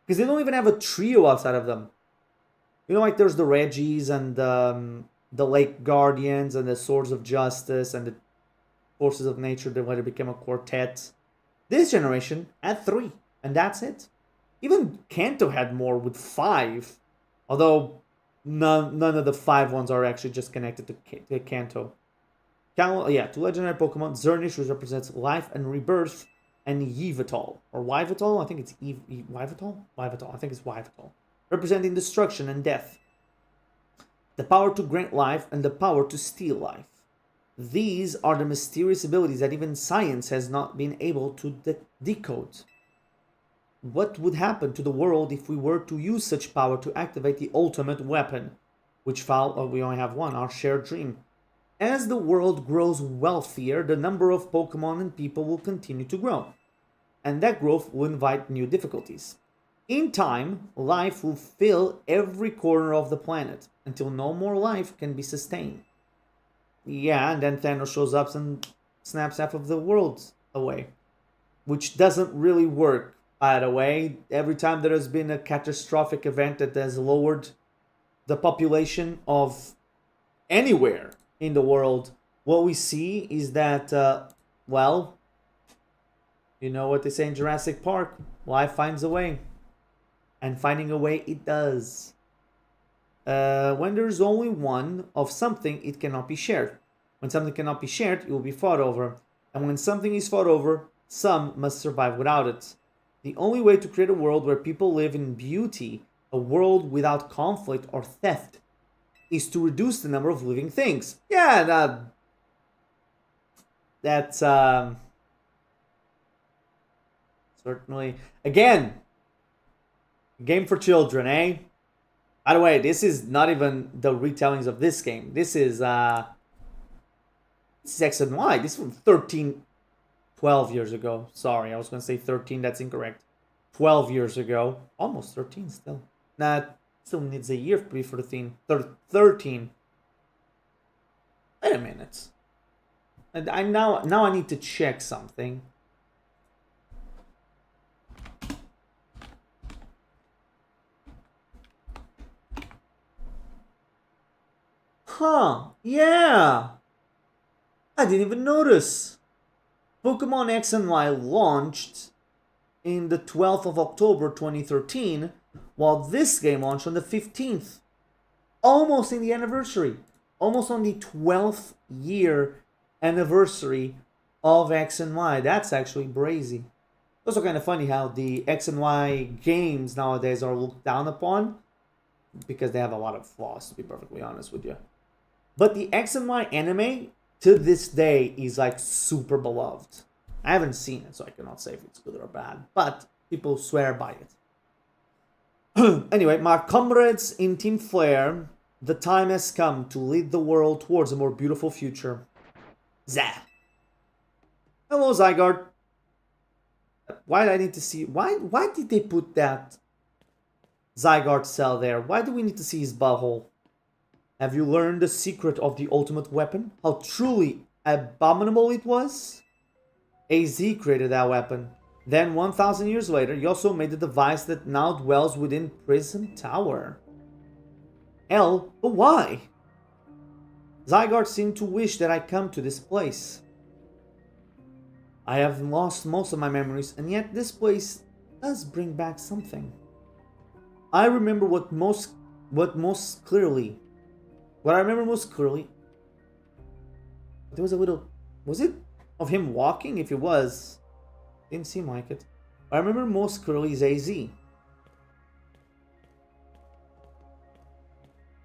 Speaker 1: Because they don't even have a trio outside of them. You know, like there's the Reggies and the Lake Guardians and the Swords of Justice and the Forces of Nature that later became a quartet. This generation had 3. And that's it. Even Kanto had more with 5. Although none of the 5 ones are actually just connected to Kanto. 2 legendary Pokemon. Zernish, which represents life and rebirth, and Yveltal. Or Yveltal? I think it's Yveltal? Yveltal. I think it's Yveltal. Representing destruction and death. The power to grant life and the power to steal life. These are the mysterious abilities that even science has not been able to decode. What would happen to the world if we were to use such power to activate the ultimate weapon? Which we only have one, our shared dream. As the world grows wealthier, the number of Pokemon and people will continue to grow. And that growth will invite new difficulties. In time, life will fill every corner of the planet, until no more life can be sustained. Yeah, and then Thanos shows up and snaps half of the world away. Which doesn't really work, by the way. Every time there has been a catastrophic event that has lowered the population of anywhere in the world, what we see is that, well, you know what they say in Jurassic Park, life finds a way. And finding a way it does. When there's only one of something, it cannot be shared. When something cannot be shared, it will be fought over. And when something is fought over, some must survive without it. The only way to create a world where people live in beauty, a world without conflict or theft, is to reduce the number of living things. Yeah, that's certainly, again, game for children, eh? By the way, this is not even the retellings of this game. This is X and Y. This is from 12 years ago. Sorry, I was going to say 13. That's incorrect. 12 years ago. Almost 13 still. Nah, still needs a year to be 13. 13. Wait a minute. And now I need to check something. Huh, yeah. I didn't even notice. Pokemon X and Y launched in the 12th of October 2013, while this game launched on the 15th. Almost in the anniversary. Almost on the 12th year anniversary of X and Y. That's actually brazy. It's also kind of funny how the X and Y games nowadays are looked down upon because they have a lot of flaws, to be perfectly honest with you. But the X and Y anime, to this day, is like super beloved. I haven't seen it, so I cannot say if it's good or bad. But people swear by it. Anyway, my comrades in Team Flare, the time has come to lead the world towards a more beautiful future. Zah. Hello, Zygarde. Why did I need to see... Why did they put that Zygarde cell there? Why do we need to see his butthole? Have you learned the secret of the ultimate weapon? How truly abominable it was? AZ created that weapon. Then 1,000 years later, he also made the device that now dwells within Prism Tower. Hell, but why? Zygarde seemed to wish that I come to this place. I have lost most of my memories, and yet this place does bring back something. I remember what I remember most clearly, there was a little, was it of him walking? If it was, didn't seem like it. What I remember most clearly is AZ.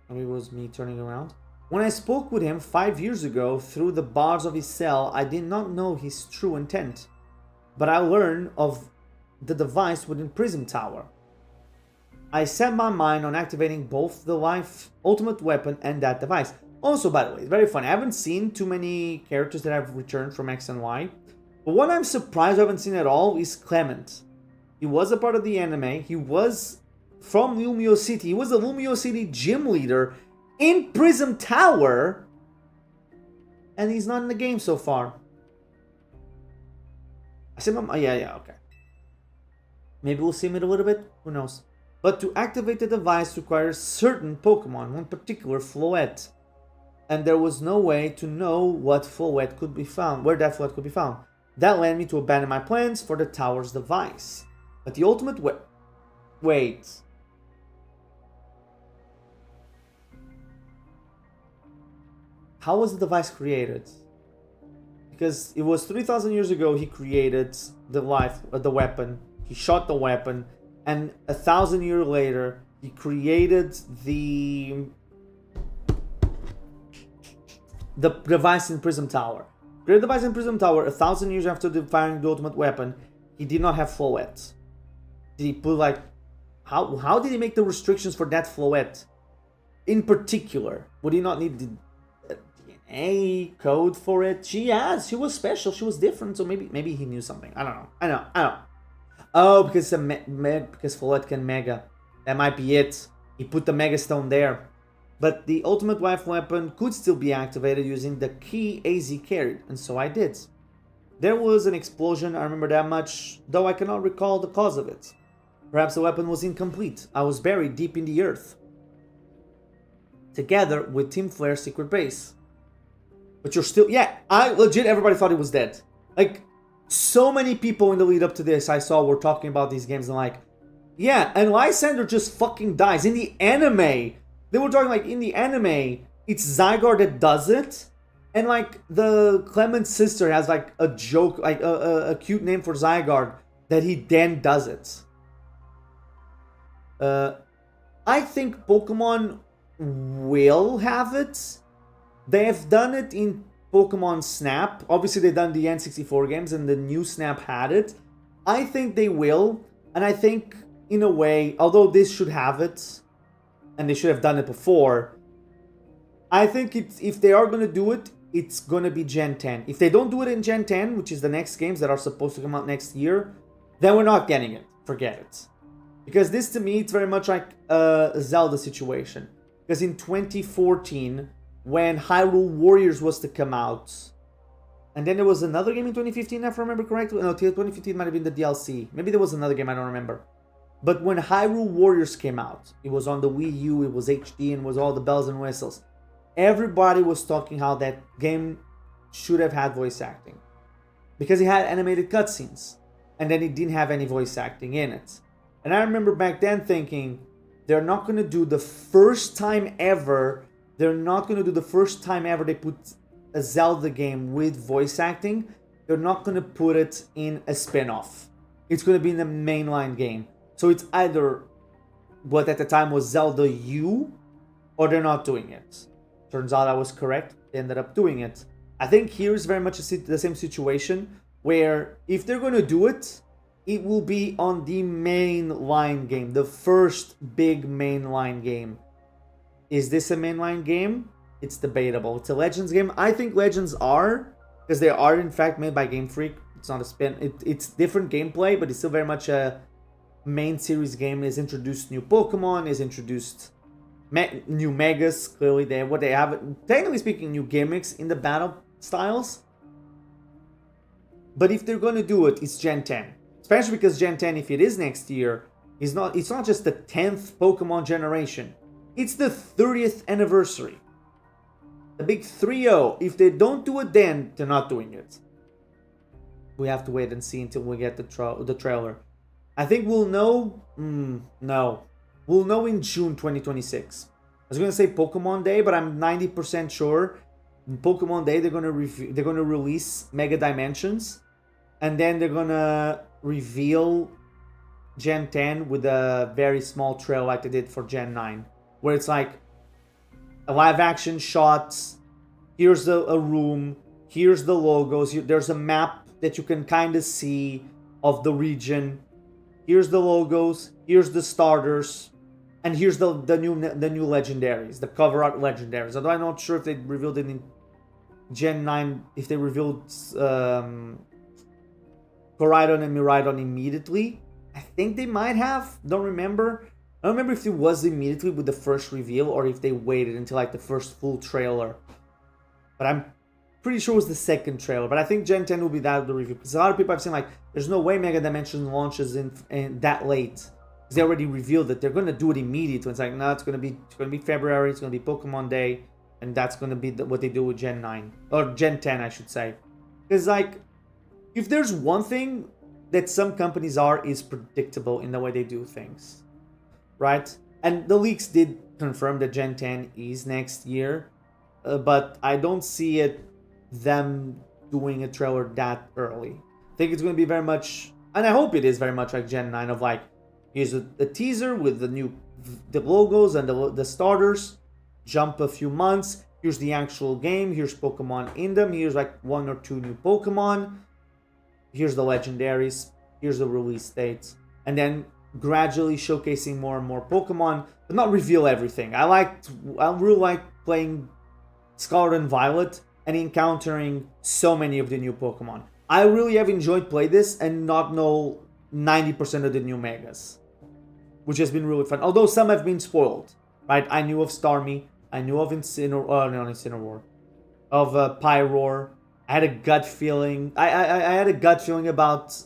Speaker 1: Maybe it was me turning around. When I spoke with him 5 years ago through the bars of his cell, I did not know his true intent. But I learned of the device within Prism Tower. I set my mind on activating both the life ultimate weapon and that device. Also, by the way, it's very funny. I haven't seen too many characters that have returned from X and Y. But what I'm surprised I haven't seen at all is Clement. He was a part of the anime. He was from Lumio City. He was the Lumio City gym leader in Prism Tower. And he's not in the game so far. I see him. Yeah, okay. Maybe we'll see him in a little bit. Who knows? But to activate the device requires certain Pokemon, one particular Floette. And there was no way to know what Floette could be found, where that Floette could be found. That led me to abandon my plans for the tower's device. But the ultimate wait. How was the device created? Because it was 3,000 years ago he created the weapon. He shot the weapon, and 1,000 years later he created the device in Prism Tower. Created the device in Prism Tower 1,000 years after firing the ultimate weapon. He did not have Floette. Did he put like how did he make the restrictions for that Floette in particular? Would he not need the DNA code for it? She was special. She was different. So maybe he knew something. I don't know. Oh, because because Floette can Mega. That might be it. He put the Mega Stone there. But the ultimate life weapon could still be activated using the key AZ carried, and so I did. There was an explosion, I remember that much, though I cannot recall the cause of it. Perhaps the weapon was incomplete. I was buried deep in the earth. Together with Team Flare's secret base. But you're still... Yeah, everybody thought he was dead. Like, so many people in the lead up to this I saw were talking about these games and like, yeah, and Lysander just fucking dies. In the anime... They were talking like in the anime, it's Zygarde that does it, and like the Clement's sister has like a joke, like a cute name for Zygarde that he then does it. I think Pokemon will have it. They have done it in Pokemon Snap. Obviously, they've done the N64 games, and the new Snap had it. I think they will, and I think in a way, although this should have it. And they should have done it before. I think if they are going to do it, it's going to be Gen 10. If they don't do it in Gen 10, which is the next games that are supposed to come out next year, then we're not getting it. Forget it. Because this, to me, it's very much like a Zelda situation. Because in 2014, when Hyrule Warriors was to come out, and then there was another game in 2015, if I remember correctly. No, 2015 might have been the DLC. Maybe there was another game, I don't remember. But when Hyrule Warriors came out, it was on the Wii U, it was HD, and was all the bells and whistles. Everybody was talking how that game should have had voice acting. Because it had animated cutscenes. And then it didn't have any voice acting in it. And I remember back then thinking, they're not going to do the first time ever they put a Zelda game with voice acting. They're not going to put it in a spin-off. It's going to be in the mainline game. So it's either what at the time was Zelda U, or they're not doing it. Turns out I was correct. They ended up doing it. I think here is very much the same situation, where if they're going to do it, it will be on the mainline game. The first big mainline game. Is this a mainline game? It's debatable. It's a Legends game. I think Legends are, because they are in fact made by Game Freak. It's not a spin. It's different gameplay, but it's still very much a main series game. Is introduced new Pokemon, is introduced new Megas. Clearly, they have, technically speaking, new gimmicks in the battle styles. But if they're going to do it, it's Gen 10. Especially because Gen 10, if it is next year, it's not just the 10th Pokemon generation. It's the 30th anniversary. The big 3-0. If they don't do it then, they're not doing it. We have to wait and see until we get the trailer. I think we'll know... no. We'll know in June 2026. I was going to say Pokemon Day, but I'm 90% sure Pokemon Day they're going to release Mega Dimensions, and then they're going to reveal Gen 10 with a very small trail like they did for Gen 9, where it's like a live action shots. Here's a room. Here's the logos. There's a map that you can kind of see of the region. Here's the logos. Here's the starters. And here's the new legendaries, the cover art legendaries. Although I'm not sure if they revealed it in Gen 9, if they revealed Koraidon and Miraidon immediately. I think they might have. Don't remember. I don't remember if it was immediately with the first reveal or if they waited until like the first full trailer. But I'm pretty sure it was the second trailer. But I think Gen 10 will be that the review. Because a lot of people have seen like, there's no way Mega Dimension launches in that late. Because they already revealed that they're gonna do it immediately. It's like, no, it's gonna be February. It's gonna be Pokemon Day, and that's gonna be what they do with Gen 9 or Gen 10, I should say. Because like, if there's one thing that some companies is predictable in the way they do things, right? And the leaks did confirm that Gen 10 is next year, but I don't see them doing a trailer that early. I think it's going to be very much, and I hope it is very much like Gen 9 of like, here's a teaser with the logos and the starters, jump a few months, here's the actual game, here's Pokemon in them, here's like 1 or 2 new Pokemon, here's the legendaries, here's the release dates, and then gradually showcasing more and more Pokemon, but not reveal everything. I really like playing Scarlet and Violet and encountering so many of the new Pokemon. I really have enjoyed playing this and not know 90% of the new Megas, which has been really fun. Although some have been spoiled, right? I knew of Starmie, I knew of Incineroar, of Pyroar. I had a gut feeling. I had a gut feeling about,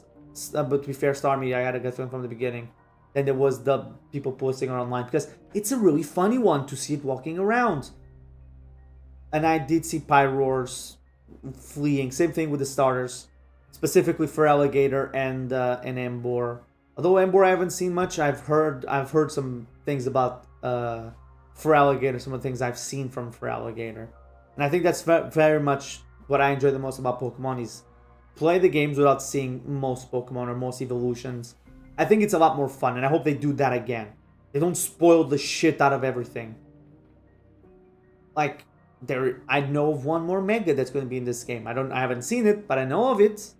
Speaker 1: but to be fair, Starmie, I had a gut feeling from the beginning. Then there was the people posting it online because it's a really funny one to see it walking around. And I did see Pyroars fleeing. Same thing with the starters, specifically for Alligator and Emboar. Although Emboar I haven't seen much, I've heard some things about for Alligator. Some of the things I've seen from for Alligator, and I think that's very much what I enjoy the most about Pokemon is play the games without seeing most Pokemon or most evolutions. I think it's a lot more fun, and I hope they do that again. They don't spoil the shit out of everything. Like, I know of one more Mega that's going to be in this game. I haven't seen it, but I know of it.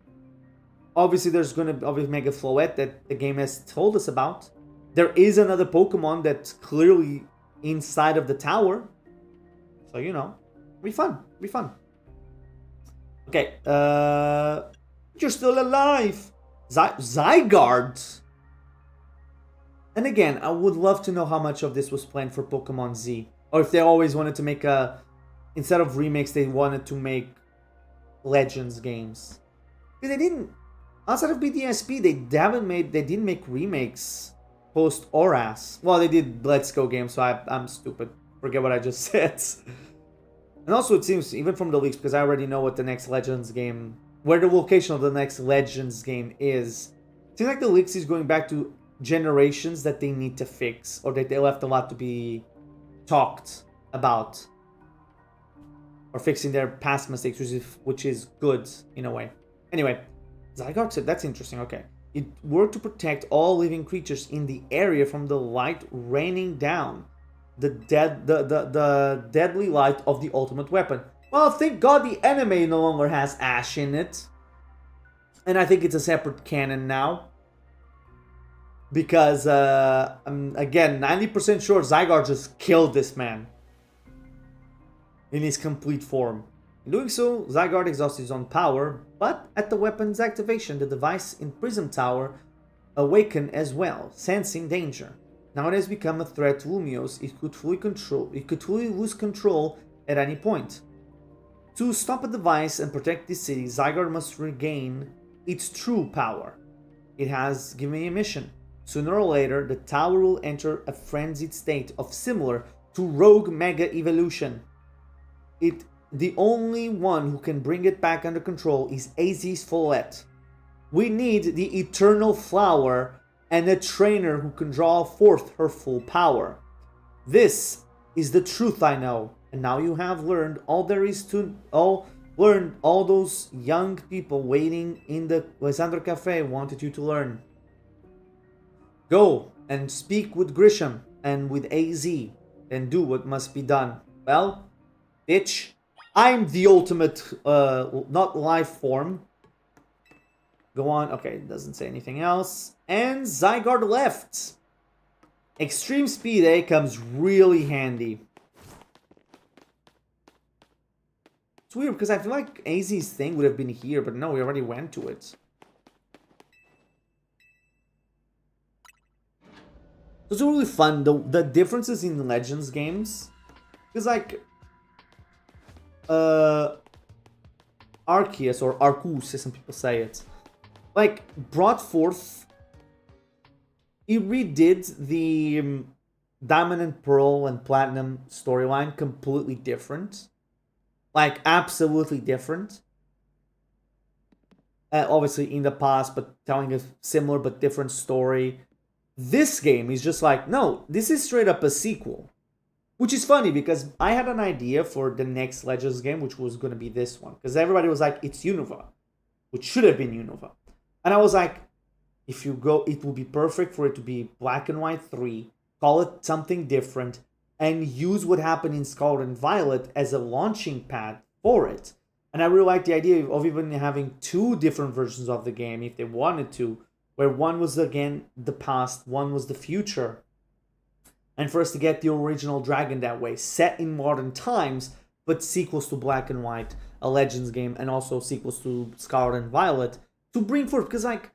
Speaker 1: Obviously, there's going to be Mega Floette that the game has told us about. There is another Pokemon that's clearly inside of the tower. So, you know, be fun. Be fun. Okay, you're still alive. Zygarde. And again, I would love to know how much of this was planned for Pokemon Z. Or if they always wanted to make instead of remakes, they wanted to make Legends games. Because they didn't, outside of BDSP, they didn't make remakes post Oras. Well, they did Let's Go games, so I'm stupid. Forget what I just said. And also it seems, even from the leaks, because I already know what the next Legends game, where the location of the next Legends game is. It seems like the leaks is going back to generations that they need to fix, or that they left a lot to be talked about, or fixing their past mistakes, which is good in a way. Anyway, Zygarde said, that's interesting. Okay, it worked to protect all living creatures in the area from the light raining down, the deadly light of the ultimate weapon. Well, thank God the anime no longer has Ash in it, and I think it's a separate canon now. Because, I'm, again, 90% sure Zygarde just killed this man in his complete form. In doing so, Zygarde exhausts his own power, but at the weapon's activation, the device in Prism Tower awakened as well, sensing danger. Now it has become a threat to Lumiose. It could fully lose control at any point. To stop a device and protect this city, Zygarde must regain its true power. It has given me a mission. Sooner or later, the tower will enter a frenzied state of similar to Rogue Mega Evolution. The only one who can bring it back under control is Azzy's Follette. We need the Eternal Flower and a trainer who can draw forth her full power. This is the truth I know, and now you have learned all there is to learn. All those young people waiting in the Lysandre Cafe wanted you to learn. Go and speak with Grisham and with AZ and do what must be done. Well, bitch, I'm the ultimate, not life form. Go on. Okay, it doesn't say anything else. And Zygarde left. Extreme Speed A comes really handy. It's weird because I feel like AZ's thing would have been here, but no, we already went to it. Those are really fun. The differences in Legends games is like Arceus or Arceus, as some people say it, like brought forth. He redid the Diamond and Pearl and Platinum storyline completely different, like absolutely different. Obviously in the past, but telling a similar but different story. This game is just like, no, this is straight up a sequel. Which is funny because I had an idea for the next Legends game, which was going to be this one. Because everybody was like, it's Unova, which should have been Unova. And I was like, if you go, it will be perfect for it to be Black and White 3, call it something different, and use what happened in Scarlet and Violet as a launching pad for it. And I really like the idea of even having two different versions of the game if they wanted to, where one was again the past, one was the future. And for us to get the original dragon that way, set in modern times, but sequels to Black and White, a Legends game, and also sequels to Scarlet and Violet, to bring forth, because like,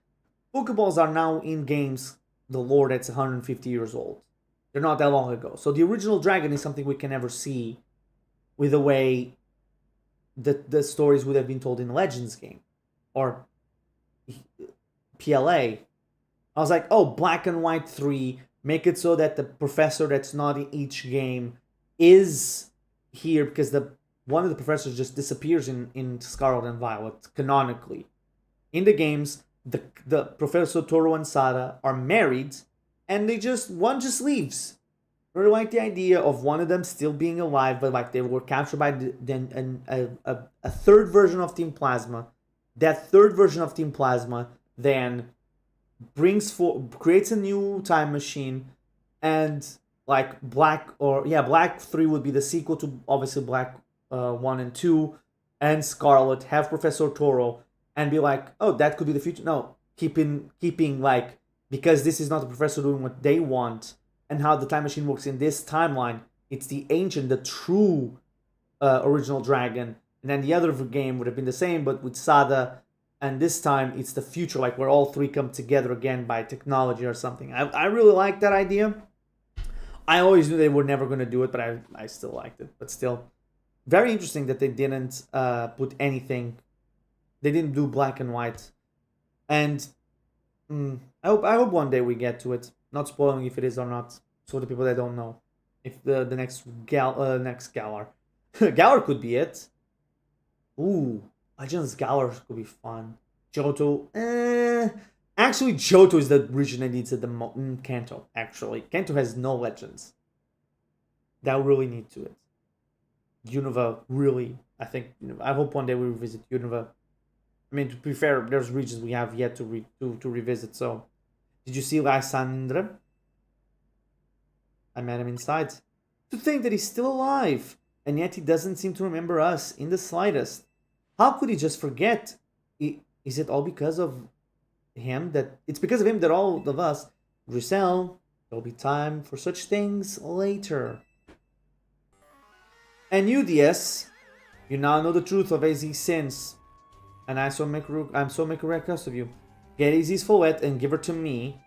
Speaker 1: Pokeballs are now in games, the lore that's 150 years old. They're not that long ago. So the original dragon is something we can never see with the way the stories would have been told in Legends game. Or PLA. I was like, oh, Black and White 3, make it so that the professor that's not in each game is here, because one of the professors just disappears in Scarlet and Violet, canonically. In the games, the Professor Toro and Sada are married, and one just leaves. I really like the idea of one of them still being alive, but like they were captured by a third version of Team Plasma. That third version of Team Plasma then creates a new time machine, and like Black 3 would be the sequel to obviously Black 1 and 2, and Scarlet have Professor Toro and be like, oh, that could be the future. No, keeping like, because this is not the professor doing what they want, and how the time machine works in this timeline, it's the ancient, the true original dragon, and then the other game would have been the same, but with Sada, and this time it's the future, like where all three come together again by technology or something. I really like that idea. I always knew they were never going to do it, but I still liked it. But still, very interesting that they didn't put anything. They didn't do Black and White, and I hope one day we get to it. Not spoiling if it is or not. So the people that don't know, if the next Galar, Galar could be it. Ooh, Legends Galar could be fun. Johto, actually Johto is the region that needs it the most. Kanto, actually, Kanto has no Legends. That really need to it. Unova, really, I think. I hope one day we revisit Unova. I mean, to be fair, there's regions we have yet to revisit. So, did you see Lysandre? I met him inside. To think that he's still alive, and yet he doesn't seem to remember us in the slightest. How could he just forget? Is it all because of him that... It's because of him that all of us... Grisel, there'll be time for such things later. And you, DS, you now know the truth of AZ's sins. And I'm so make a request of you. Get AZ's Follette and give her to me.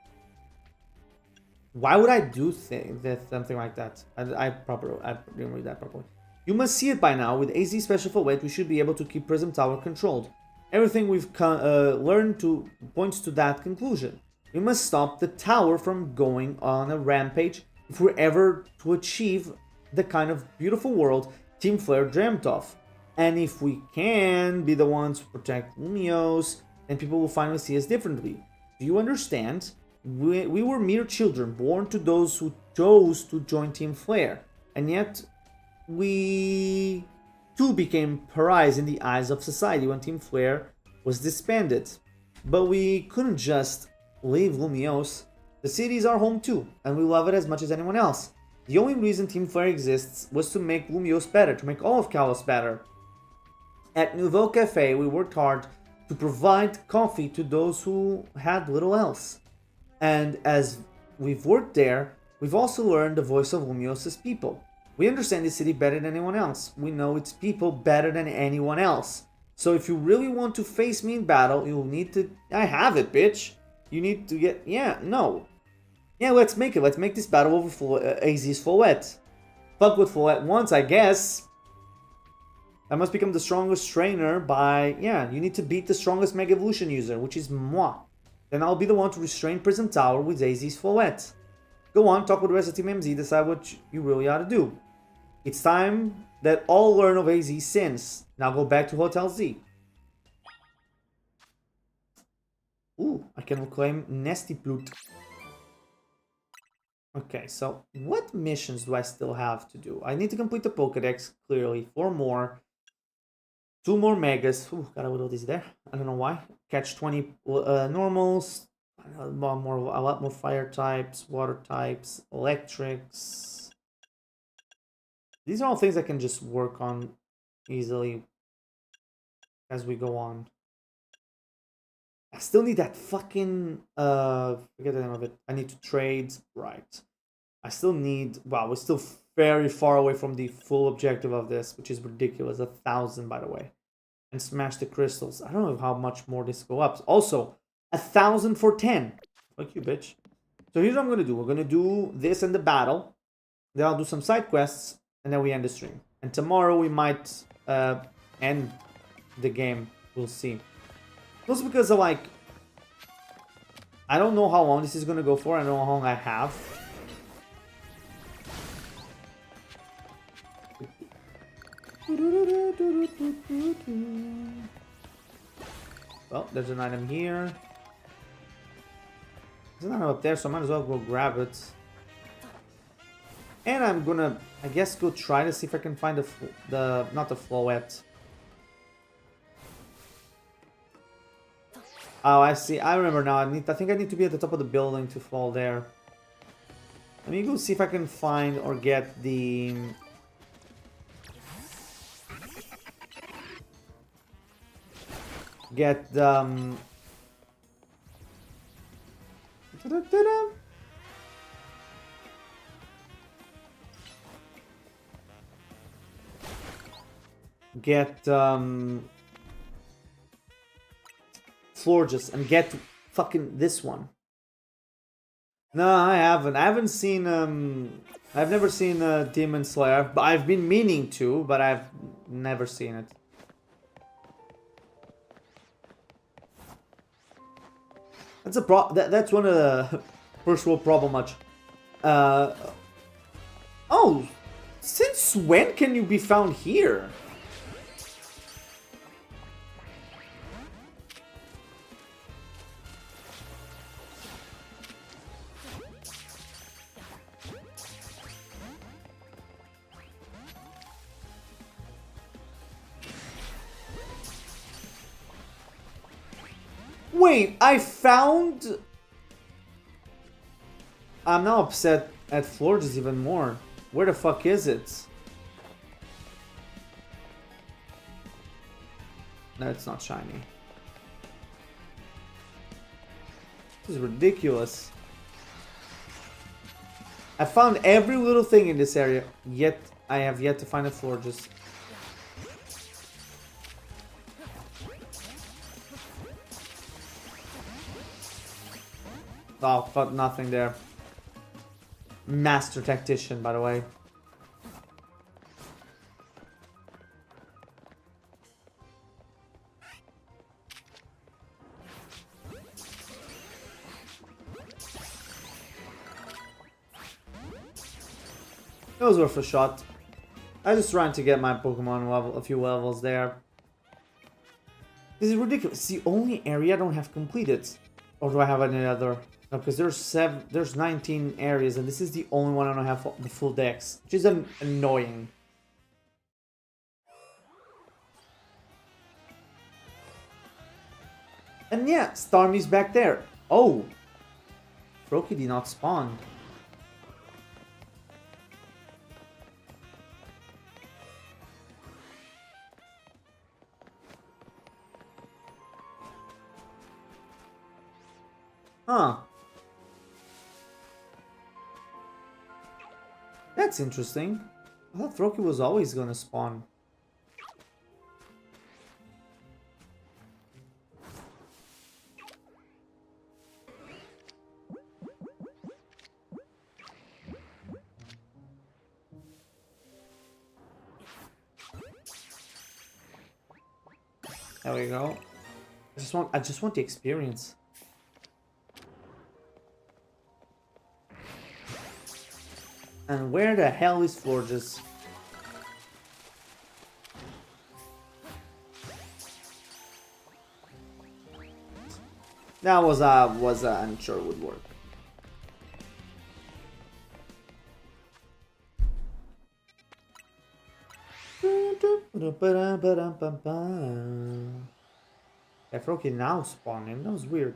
Speaker 1: Why would I do something like that? I didn't read that properly. You must see it by now. With AZ Special Follette, we should be able to keep Prism Tower controlled. Everything we've learned points to that conclusion. We must stop the tower from going on a rampage if we're ever to achieve the kind of beautiful world Team Flare dreamt of. And if we can be the ones who protect Lumiose, then people will finally see us differently. Do you understand? We were mere children, born to those who chose to join Team Flare. And yet, we too became pariahs in the eyes of society when Team Flare was disbanded. But we couldn't just leave Lumiose. The city is our home too, and we love it as much as anyone else. The only reason Team Flare exists was to make Lumiose better, to make all of Kalos better. At Nouveau Cafe, we worked hard to provide coffee to those who had little else. And as we've worked there, We've also learned the voice of Lumios's people. We understand the city better than anyone else. We know its people better than anyone else. So if you really want to face me in battle, you'll need to... I have it, bitch. You need to get... Yeah, no. Yeah, let's make it. Let's make this battle over AZ's Follett. Fuck with Follett once, I guess. I must become the strongest trainer by... Yeah, you need to beat the strongest Mega Evolution user, which is moi. Then I'll be the one to restrain Prison Tower with AZ's Follett. Go on, talk with the rest of Team MZ, decide what you really ought to do. It's time that all learn of AZ's sins. Now go back to Hotel Z. Ooh, I can reclaim Nasty Plut. Okay, so what missions do I still have to do? I need to complete the Pokédex, clearly. 4 more. 2 more Megas. Ooh, gotta put all these there. I don't know why. Catch 20 normals. A lot more fire types, water types, electrics. These are all things I can just work on easily as we go on. I still need that fucking forget the name of it. I need to trade, right. I still need, wow, we're still very far away from the full objective of this, which is ridiculous. 1,000, by the way. And smash the crystals. I don't know how much more this go up. Also, 1,000 for 10. Fuck you, bitch. So here's what I'm gonna do. We're gonna do this and the battle. Then I'll do some side quests, and then we end the stream. And tomorrow we might end the game. We'll see. Also because of, like, I don't know how long this is gonna go for. I don't know how long I have. Well, there's an item here. There's an item up there, so I might as well go grab it. And I'm gonna, I guess, go try to see if I can find not the Floette. Oh, I see. I remember now. I think I need to be at the top of the building to fall there. Let me go see if I can find or get the... Get the... Get Florges and get fucking this one. No, I haven't. I haven't seen I've never seen Demon Slayer. I've been meaning to, but I've never seen it. That's a that's one of the first world problem much. Oh, since when can you be found here? Wait, I found... I'm now upset at Florges even more. Where the fuck is it? No, it's not shiny. This is ridiculous. I found every little thing in this area, yet I have yet to find a Florges. Oh, but nothing there. Master Tactician, by the way. That was worth a shot. I was just trying to get my Pokemon level, a few levels there. This is ridiculous. It's the only area I don't have completed. Or do I have any other? No, because there's 19 areas, and this is the only one I don't have the full dex, which is annoying. And yeah, Starmie's back there. Oh, Froakie did not spawn. Huh. That's interesting. I thought Froakie was always gonna spawn. There we go. I just want the experience. And where the hell is Forges? That was I'm sure would work. Froakie now spawning. That was weird.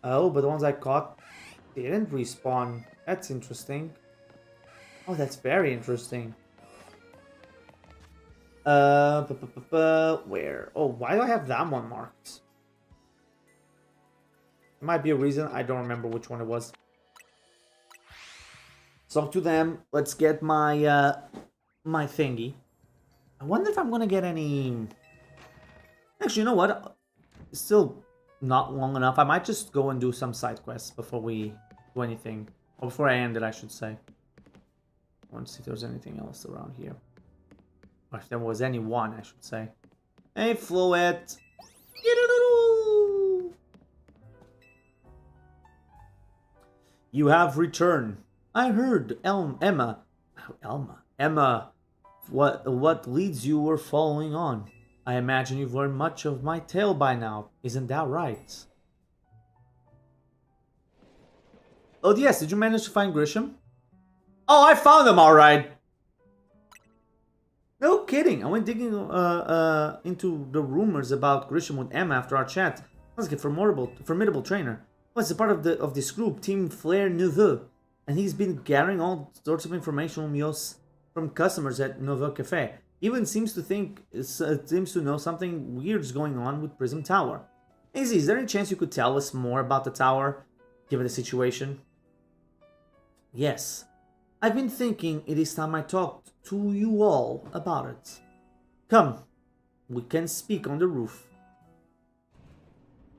Speaker 1: Oh, but the ones I caught didn't respawn. That's interesting. Oh, that's very interesting. Where? Oh, why do I have that one marked? There might be a reason. I don't remember which one it was. So to them, let's get my my thingy. I wonder if I'm gonna get any. Actually, you know what? It's still not long enough. I might just go and do some side quests before we do anything. Or before I end it, I should say. I want to see if there's anything else around here. Or if there was any one, I should say. Hey, Floette! You have returned. I heard Emma, what leads you were following on. I imagine you've learned much of my tale by now. Isn't that right? Oh yes, did you manage to find Grisham? Oh, I found him alright. No kidding. I went digging into the rumors about Grisham with Emma after our chat. Sounds like a formidable trainer. Well, it's a part of this group, Team Flair Neveu. And he's been gathering all sorts of information from customers at Nouveau Cafe. Even seems to know something weird's going on with Prism Tower. Izzy, is there any chance you could tell us more about the tower, given the situation? Yes. I've been thinking it is time I talked to you all about it. Come, we can speak on the roof.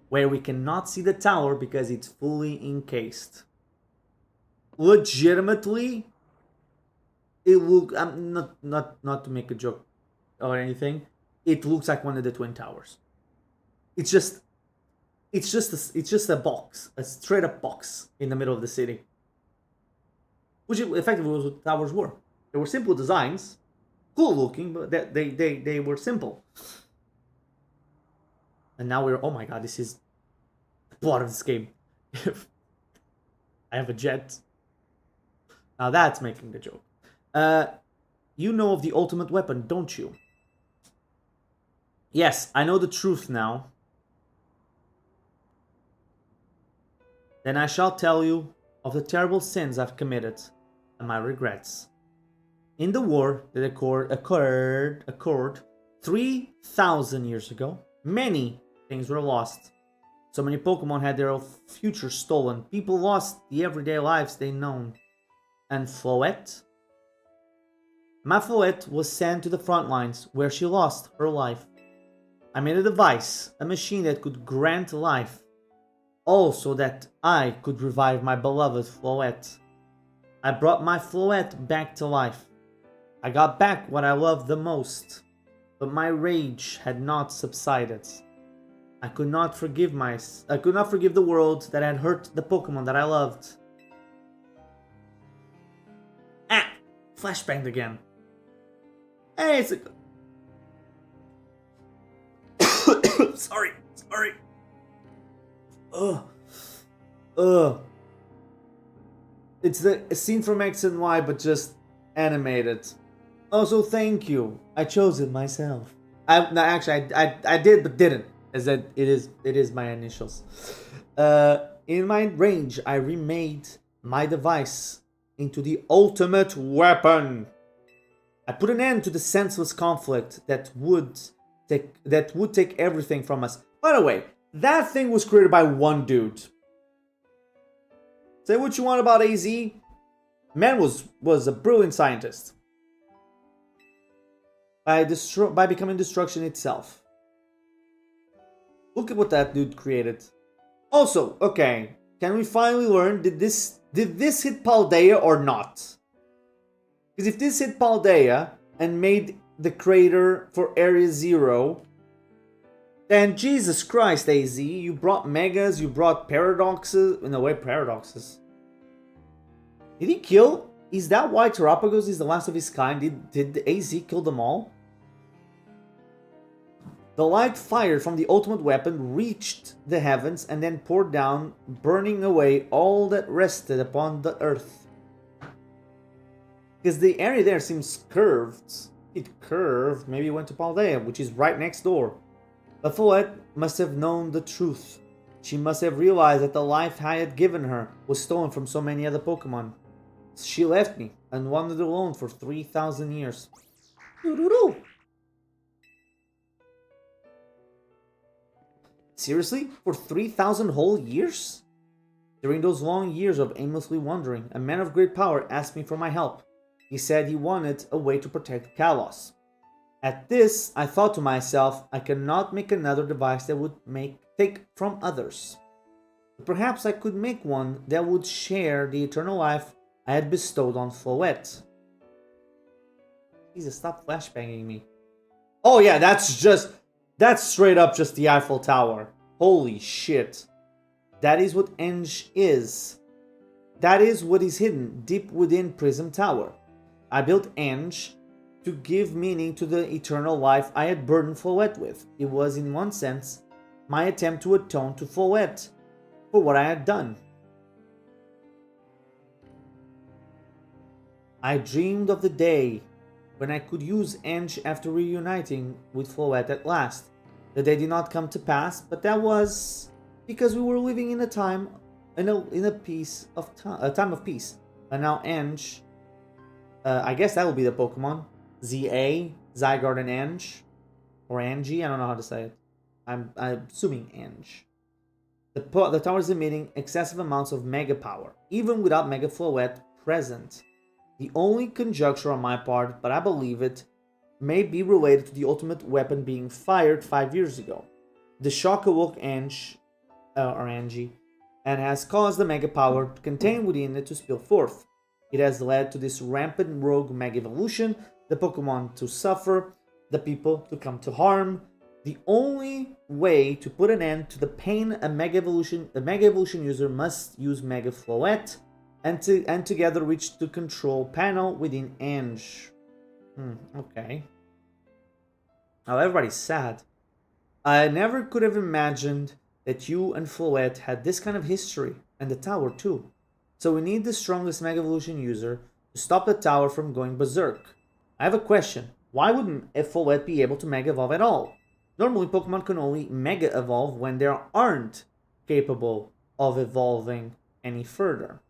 Speaker 1: Where we cannot see the tower because it's fully encased. Legitimately, it look not to make a joke or anything. It looks like one of the Twin Towers. It's just a box, a straight up box in the middle of the city. Which effectively was what towers were. They were simple designs, cool looking, but they were simple. And now we're, oh my god, this is the plot of this game. I have a jet. Now that's making the joke. You know of the ultimate weapon, don't you? Yes, I know the truth now. Then I shall tell you of the terrible sins I've committed and my regrets. In the war that occurred 3,000 years ago, many things were lost. So many Pokemon had their future stolen. People lost the everyday lives they known. And Floette? My Floette was sent to the front lines where she lost her life. I made a device, a machine that could grant life. Also that I could revive my beloved Floette. I brought my Floette back to life. I got back what I loved the most. But my rage had not subsided. I could not forgive the world that had hurt the Pokemon that I loved. Ah! Flashbanged again. Hey, it's a... sorry. It's the scene from X and Y, but just animated. Also, thank you. I chose it myself. I did, but didn't. As that it is my initials. In my range, I remade my device into the ultimate weapon. I put an end to the senseless conflict that would take everything from us. By the way, that thing was created by one dude. Say what you want about AZ, Man was a brilliant scientist. By becoming destruction itself. Look at what that dude created. Also, okay, can we finally learn, did this hit Paldea or not? Because if this hit Paldea and made the crater for Area Zero, then Jesus Christ, AZ, you brought megas, you brought paradoxes. In a way, paradoxes. Did he kill? Is that why Terapagos is the last of his kind? Did AZ kill them all? The light fired from the ultimate weapon reached the heavens and then poured down, burning away all that rested upon the earth. Because the area there seems curved. It curved, maybe it went to Paldea, which is right next door. But Follette must have known the truth. She must have realized that the life I had given her was stolen from so many other Pokemon. She left me and wandered alone for 3,000 years. Doo-doo-doo. Seriously? For 3,000 whole years? During those long years of aimlessly wandering, a man of great power asked me for my help. He said he wanted a way to protect Kalos. At this, I thought to myself, I cannot make another device that would take from others. But perhaps I could make one that would share the eternal life I had bestowed on Follette. Jesus, stop flashbanging me. Oh yeah, that's straight up just the Eiffel Tower. Holy shit. That is what Eng is. That is what is hidden deep within Prism Tower. I built Eng to give meaning to the eternal life I had burdened Follette with. It was, in one sense, my attempt to atone to Follette for what I had done. I dreamed of the day when I could use Eng after reuniting with Follette at last. The day did not come to pass, but that was because we were living in a time of peace. And now Eng, I guess that will be the Pokemon. ZA, Zygarde and Eng. Or Angie, I don't know how to say it. I'm assuming Eng. The tower is emitting excessive amounts of Mega Power, even without Mega Floette present. The only conjecture on my part, but I believe it, may be related to the ultimate weapon being fired 5 years ago. The shock awoke Angie, and has caused the Mega Power contained within it to spill forth. It has led to this rampant rogue Mega Evolution, the Pokemon to suffer, the people to come to harm. The only way to put an end to the pain a Mega Evolution user must use Mega Floette, and together reach the control panel within Eng. Okay. Now everybody's sad. I never could have imagined that you and Floette had this kind of history, and the tower too. So we need the strongest Mega Evolution user to stop the tower from going berserk. I have a question. Why wouldn't Follette be able to Mega Evolve at all? Normally Pokemon can only Mega Evolve when they aren't capable of evolving any further.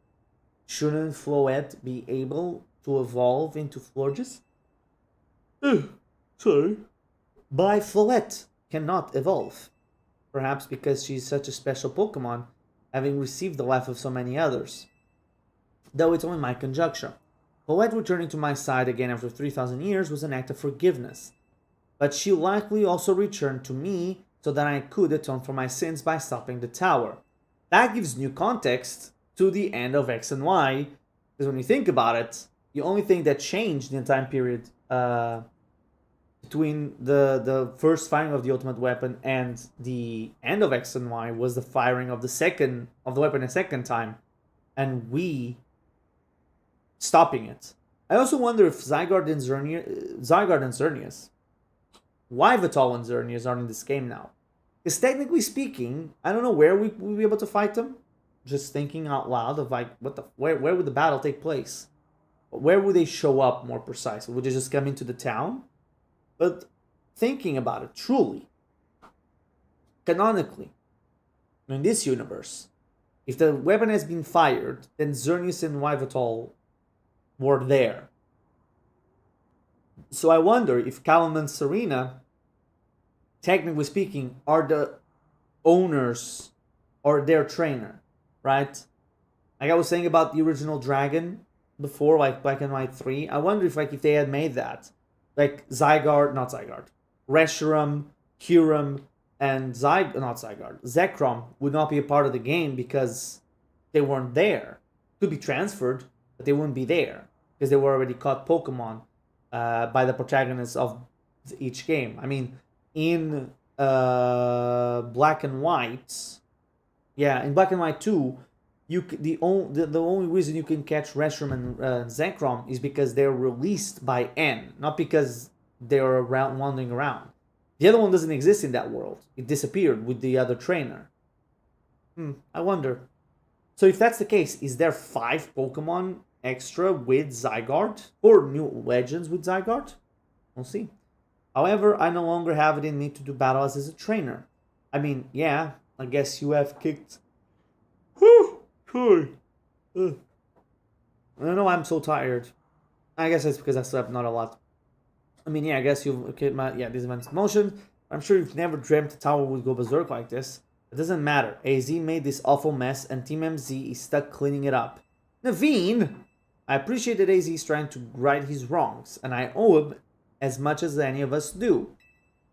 Speaker 1: Shouldn't Floette be able to evolve into Florges? Sorry. But Floette cannot evolve. Perhaps because she's such a special Pokemon, having received the life of so many others. Though it's only my conjecture. Floette returning to my side again after 3,000 years was an act of forgiveness. But she likely also returned to me so that I could atone for my sins by stopping the tower. That gives new context to the end of X and Y, because when you think about it, the only thing that changed in the time period between the first firing of the ultimate weapon and the end of X and Y was the firing of the weapon a second time, and we stopping it. I also wonder if Zygarde and Xerneas, Yveltal and Xerneas are in this game now. Because technically speaking, I don't know where we'll be able to fight them. Just thinking out loud of like, where would the battle take place? Where would they show up more precisely? Would they just come into the town? But thinking about it truly, canonically, in this universe, if the weapon has been fired, then Xerneas and Yveltal were there. So I wonder if Callum and Serena, technically speaking, are the owners or their trainer, right? Like I was saying about the original dragon, before, like Black and White 3. I wonder if if they had made that. Like not Zygarde. Reshiram, Kyurem, and not Zygarde. Zekrom would not be a part of the game because they weren't there. Could be transferred, but they wouldn't be there because they were already caught Pokemon by the protagonists of each game. I mean, in Black and White, in Black and White 2, the only reason you can catch Reshiram and Zekrom is because they're released by N, not because they're wandering around. The other one doesn't exist in that world. It disappeared with the other trainer. I wonder. So if that's the case, is there 5 Pokemon extra with Zygarde? Or new legends with Zygarde? We'll see. However, I no longer have it in me to do battles as a trainer. I mean, yeah, I guess you have kicked... Whew, sorry. I don't know, I'm so tired. I guess it's because I slept not a lot. I mean, yeah, I guess you've... Okay, these events in motion. I'm sure you've never dreamt the tower would go berserk like this. It doesn't matter. AZ made this awful mess and Team MZ is stuck cleaning it up. Naveen! I appreciate that AZ is trying to right his wrongs, and I owe him as much as any of us do.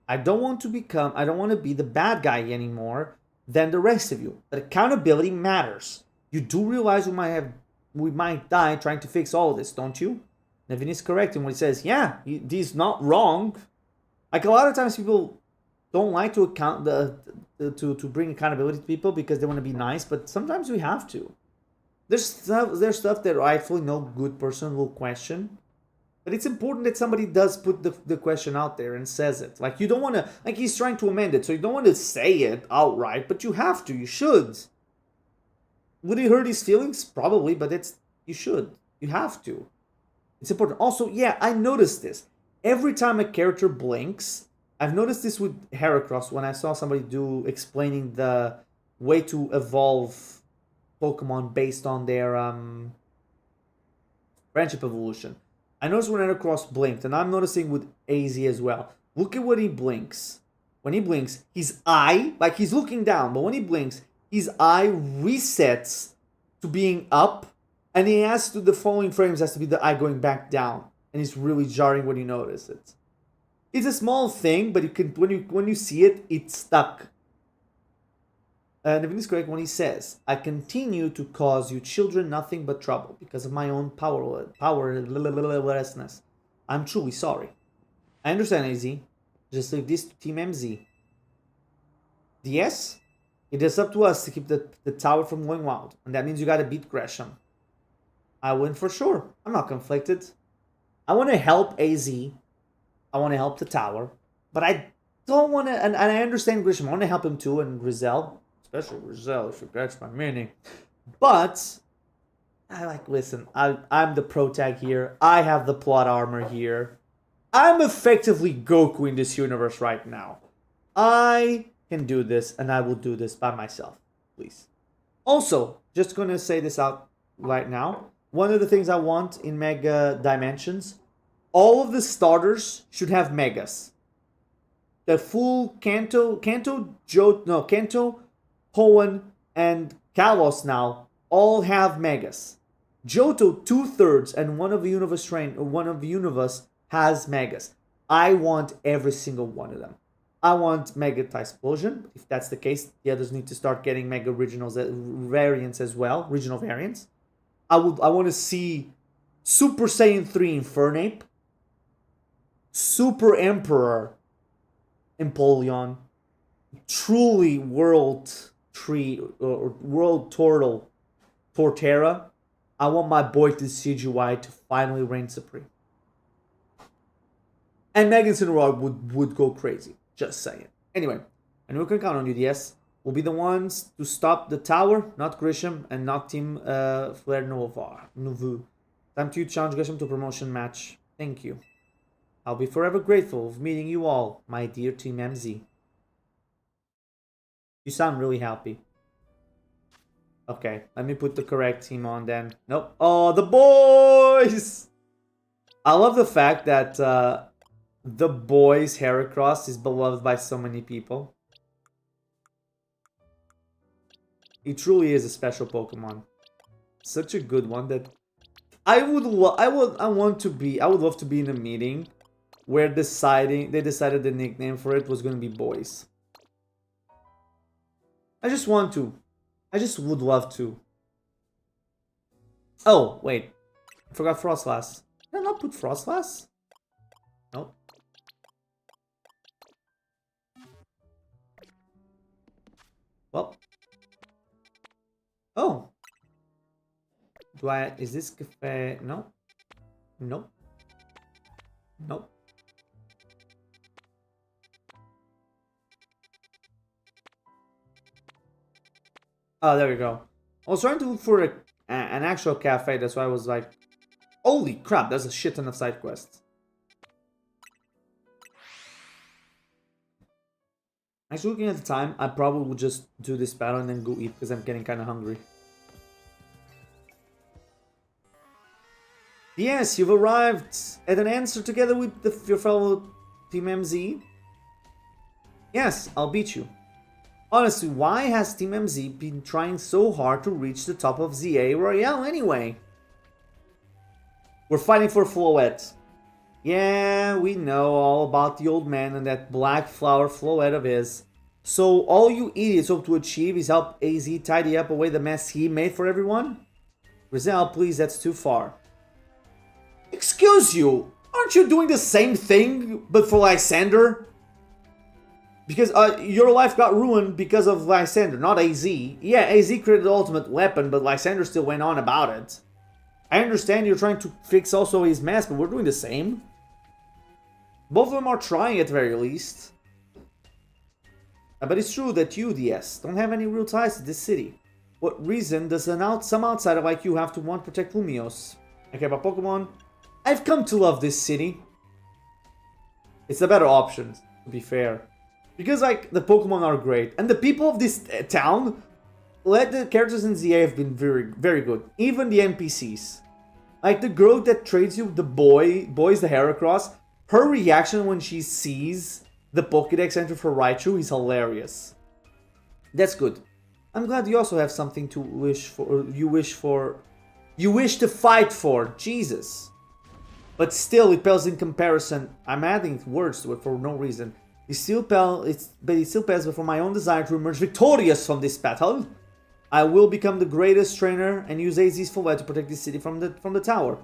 Speaker 1: I don't want to be the bad guy anymore than the rest of you. But accountability matters. You do realize we might die trying to fix all of this, don't you? Naveen is correct in what he says. Yeah, he's not wrong. Like, a lot of times people don't like to to bring accountability to people because they want to be nice, but sometimes we have to. There's stuff that rightfully no good person will question. But it's important that somebody does put the question out there and says it. Like, you don't want to... Like, he's trying to amend it, so you don't want to say it outright, but you have to. You should. Would it hurt his feelings? Probably, but you should. You have to. It's important. Also, yeah, I noticed this. Every time a character blinks... I've noticed this with Heracross when I saw somebody explaining the way to evolve Pokemon based on their friendship evolution. I noticed when Heracross blinked, and I'm noticing with AZ as well. Look at when he blinks. When he blinks, his eye, like he's looking down, but when he blinks, his eye resets to being up, and the following frames has to be the eye going back down, and it's really jarring when you notice it. It's a small thing, but you can when you see it, it's stuck. Naveen is correct when he says, "I continue to cause you children nothing but trouble because of my own powerlessness. I'm truly sorry. I understand, AZ. Just leave this to Team MZ. Yes, it is up to us to keep the tower from going wild, and that means you gotta beat Gresham. I win for sure. I'm not conflicted. I want to help AZ. I want to help the tower, but I don't want to, and I understand Grisham, I want to help him too, and Rizal, especially Rizal, if you catch my meaning. But, listen, I'm the pro tag here, I have the plot armor here, I'm effectively Goku in this universe right now. I can do this, and I will do this by myself, please. Also, just gonna say this out right now, one of the things I want in Mega Dimensions, all of the starters should have megas. The full Kanto, Hoenn, and Kalos now all have megas. Johto 2/3 and one of Univus has megas. I want every single one of them. I want Mega Tysplosion. If that's the case, the others need to start getting Mega Originals variants as well, regional variants. I want to see Super Saiyan 3 Infernape, Super Emperor Empoleon, truly World Tree or World Turtle Torterra. I want my boy to CGY to finally reign supreme. And Megan Cineroid would go crazy. Just saying. Anyway, and we can count on you, DS. We'll be the ones to stop the tower, not Grisham and not Team Flair Nouveau. Time to challenge Grisham to a promotion match. Thank you. I'll be forever grateful of meeting you all, my dear Team MZ. You sound really happy. Okay, let me put the correct team on then. Nope. Oh, the boys! I love the fact that the boys Heracross is beloved by so many people. He truly is a special Pokemon. Such a good one that I would love to be in a meeting where they decided the nickname for it was gonna be Boys. I just want to. I just would love to. Oh, wait. I forgot Frostlass. Did I not put Frostlass? Nope. Well. Oh. Is this cafe? No. Nope. Nope. Oh, there we go. I was trying to look for an actual cafe, that's why I was like, holy crap, there's a shit ton of side quests. Actually, looking at the time, I probably would just do this battle and then go eat because I'm getting kind of hungry. Yes, you've arrived at an answer together with your fellow Team MZ. Yes, I'll beat you. Honestly, why has Team MZ been trying so hard to reach the top of ZA Royale anyway? We're fighting for Floette. Yeah, we know all about the old man and that black flower Floette of his. So all you idiots hope to achieve is help AZ tidy up away the mess he made for everyone? Rizal, please, that's too far. Excuse you, aren't you doing the same thing, but for Lysander? Because your life got ruined because of Lysander, not AZ. Yeah, AZ created the ultimate weapon, but Lysander still went on about it. I understand you're trying to fix also his mess, but we're doing the same. Both of them are trying at the very least. But it's true that you, DS, don't have any real ties to this city. What reason does some outsider like you have to want to protect Lumios? I care about Pokemon. I've come to love this city. It's a better option, to be fair. Because, like, the Pokemon are great. And the people of this town, like the characters in ZA have been very, very good. Even the NPCs. Like, the girl that trades you with the boys the Heracross, her reaction when she sees the Pokédex entry for Raichu is hilarious. That's good. I'm glad you also have something to wish for. You wish to fight for. Jesus. But still, it pales in comparison. I'm adding words to it for no reason. It still pales before my own desire to emerge victorious from this battle. I will become the greatest trainer and use AZ's Floette to protect this city from the tower.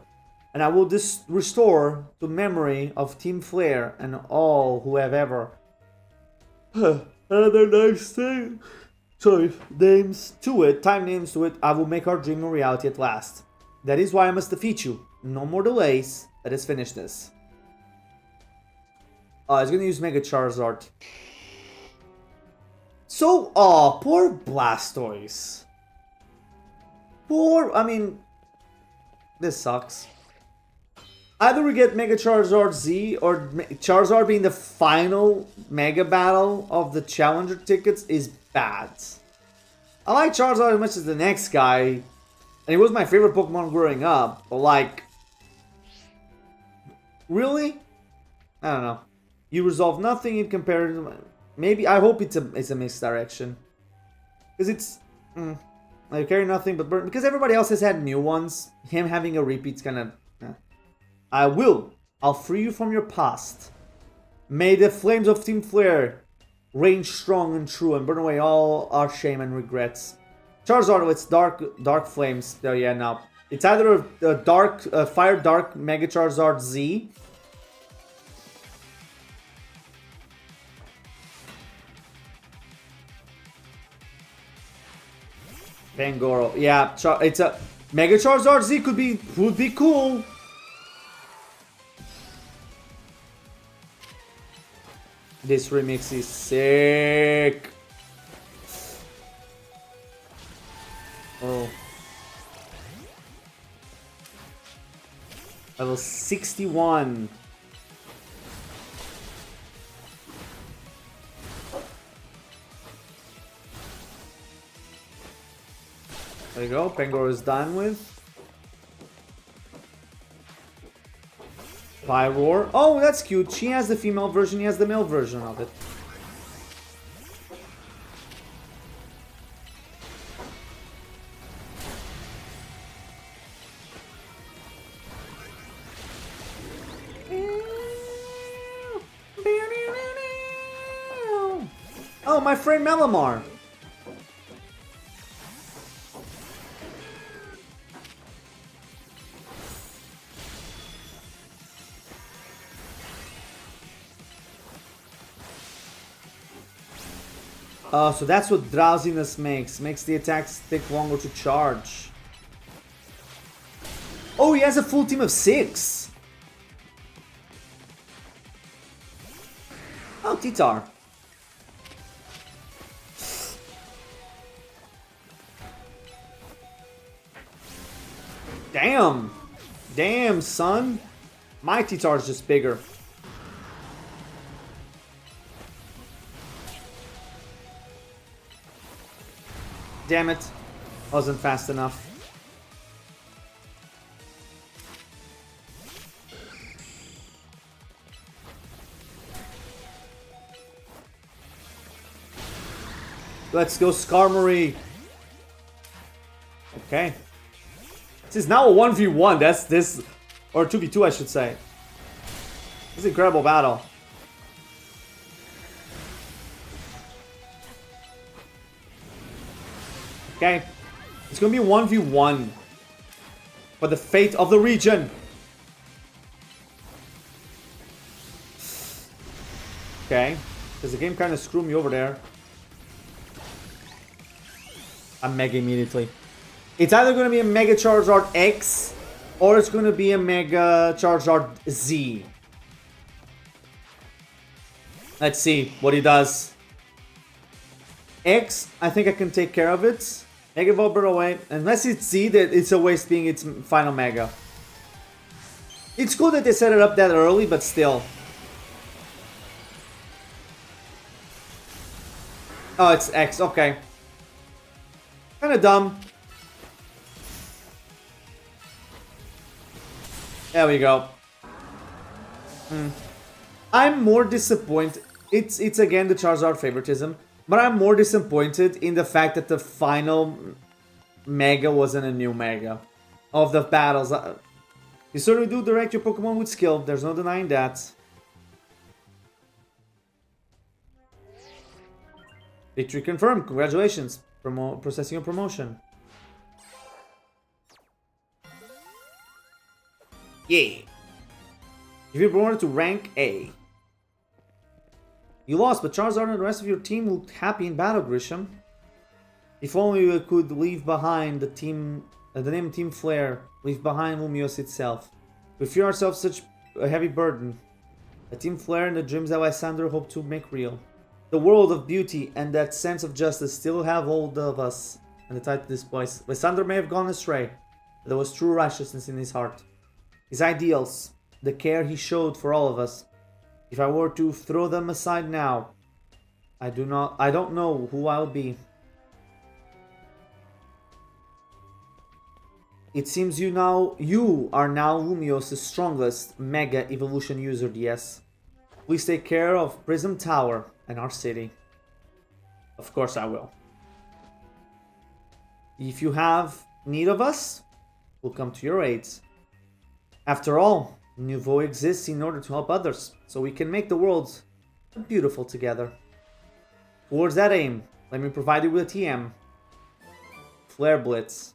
Speaker 1: And I will restore the memory of Team Flare and all who have ever other nice thing. Sorry, time names to it. I will make our dream a reality at last. That is why I must defeat you. No more delays. Let us finish this. He's gonna use Mega Charizard. So, poor Blastoise. I mean, this sucks. Either we get Mega Charizard Z or Charizard being the final Mega Battle of the Challenger tickets is bad. I like Charizard as much as the next guy, and it was my favorite Pokemon growing up, but like, really? I don't know. You resolve nothing in comparison. Maybe, I hope it's a misdirection. Because it's, I carry nothing but burn. Because everybody else has had new ones. Him having a repeat's kind of, I'll free you from your past. May the flames of Team Flare reign strong and true and burn away all our shame and regrets. Charizard with dark flames. Oh yeah, now it's either a fire dark Mega Charizard Z. Pangoro. Yeah, it's a Mega Charizard Z would be cool. This remix is sick. Oh. Level 61. There you go, Pangoro is done with. Pyroar. Oh, that's cute. She has the female version, he has the male version of it. Oh, my friend Melamar. So that's what drowsiness makes. Makes the attacks take longer to charge. Oh, he has a full team of 6. Oh, Titar. Damn. Damn, son. My Titar is just bigger. Damn it. Wasn't fast enough. Let's go, Skarmory. Okay. This is now a 1v1. That's this. Or 2v2, I should say. This is an incredible battle. Okay. It's gonna be 1v1. For the fate of the region. Okay. Because the game kind of screwed me over there. I'm Mega immediately. It's either going to be a Mega Charizard X or it's going to be a Mega Charizard Z. Let's see what he does. X, I think I can take care of it. Mega Vibrator away. Unless it's Z, that it's a waste being its final Mega. It's cool that they set it up that early, but still. Oh, it's X. Okay. Kind of dumb. There we go. I'm more disappointed. It's again the Charizard favoritism, but I'm more disappointed in the fact that the final Mega wasn't a new Mega of the battles. You certainly do direct your Pokemon with skill. There's no denying that. Victory confirmed. Congratulations. Processing your promotion. Yeah. You've been promoted to rank A. You lost, but Charizard and the rest of your team looked happy in battle, Grisham. If only you could leave behind the team, the name Team Flare, leave behind Lumiose itself. We fear ourselves such a heavy burden. The Team Flare and the dreams that Lysander hoped to make real. The world of beauty and that sense of justice still have hold of us and the tight to this place. Lysander may have gone astray, but there was true righteousness in his heart. His ideals, the care he showed for all of us. If I were to throw them aside now, I don't know who I'll be. It seems you are now Lumiose's strongest Mega Evolution user, DS. Please take care of Prism Tower and our city. Of course I will. If you have need of us, we'll come to your aid. After all, Nouveau exists in order to help others, so we can make the world beautiful together. Towards that aim, let me provide you with a TM. Flare Blitz.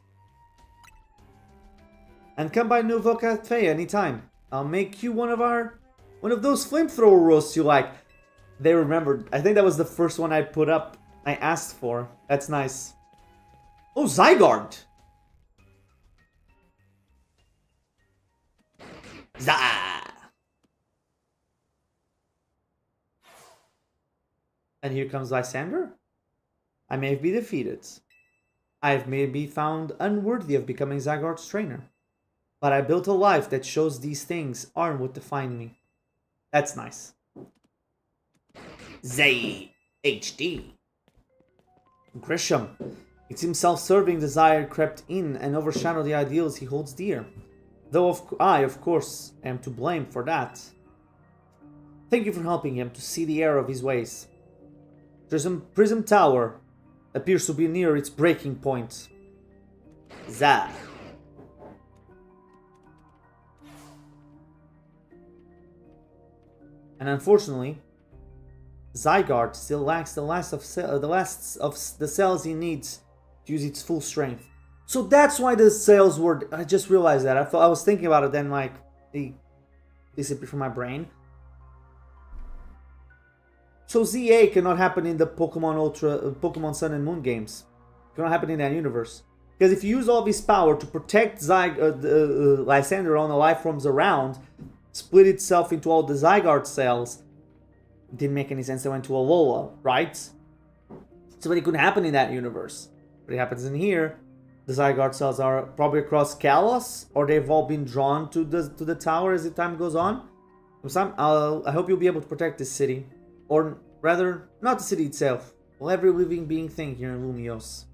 Speaker 1: And come by Nouveau Cafe anytime. I'll make you one of those flamethrower roasts you like. They remembered. I think that was the first one I put up. I asked for. That's nice. Oh, Zygarde! And here comes Lysander? I may be defeated. I have maybe found unworthy of becoming Zygarde's trainer. But I built a life that shows these things aren't what define me. That's nice. Zay HD. Grisham. It seems self-serving desire crept in and overshadowed the ideals he holds dear. Though I, of course, am to blame for that. Thank you for helping him to see the error of his ways. Prism Tower appears to be near its breaking point. Zah. And unfortunately, Zygarde still lacks the last of the cells he needs to use its full strength. So that's why the cells were. I just realized that. I was thinking about it, then like they disappeared from my brain. So ZA cannot happen in the Pokemon Sun and Moon games. It cannot happen in that universe. Because if you use all of his power to protect Lysander on the life forms around, split itself into all the Zygarde cells, it didn't make any sense. They went to Alola, right? So it couldn't happen in that universe. But it happens in here. The Zygarde cells are probably across Kalos, or they've all been drawn to the tower as the time goes on. I hope you'll be able to protect this city. Or rather, not the city itself. Well, every living being thing here in Lumiose.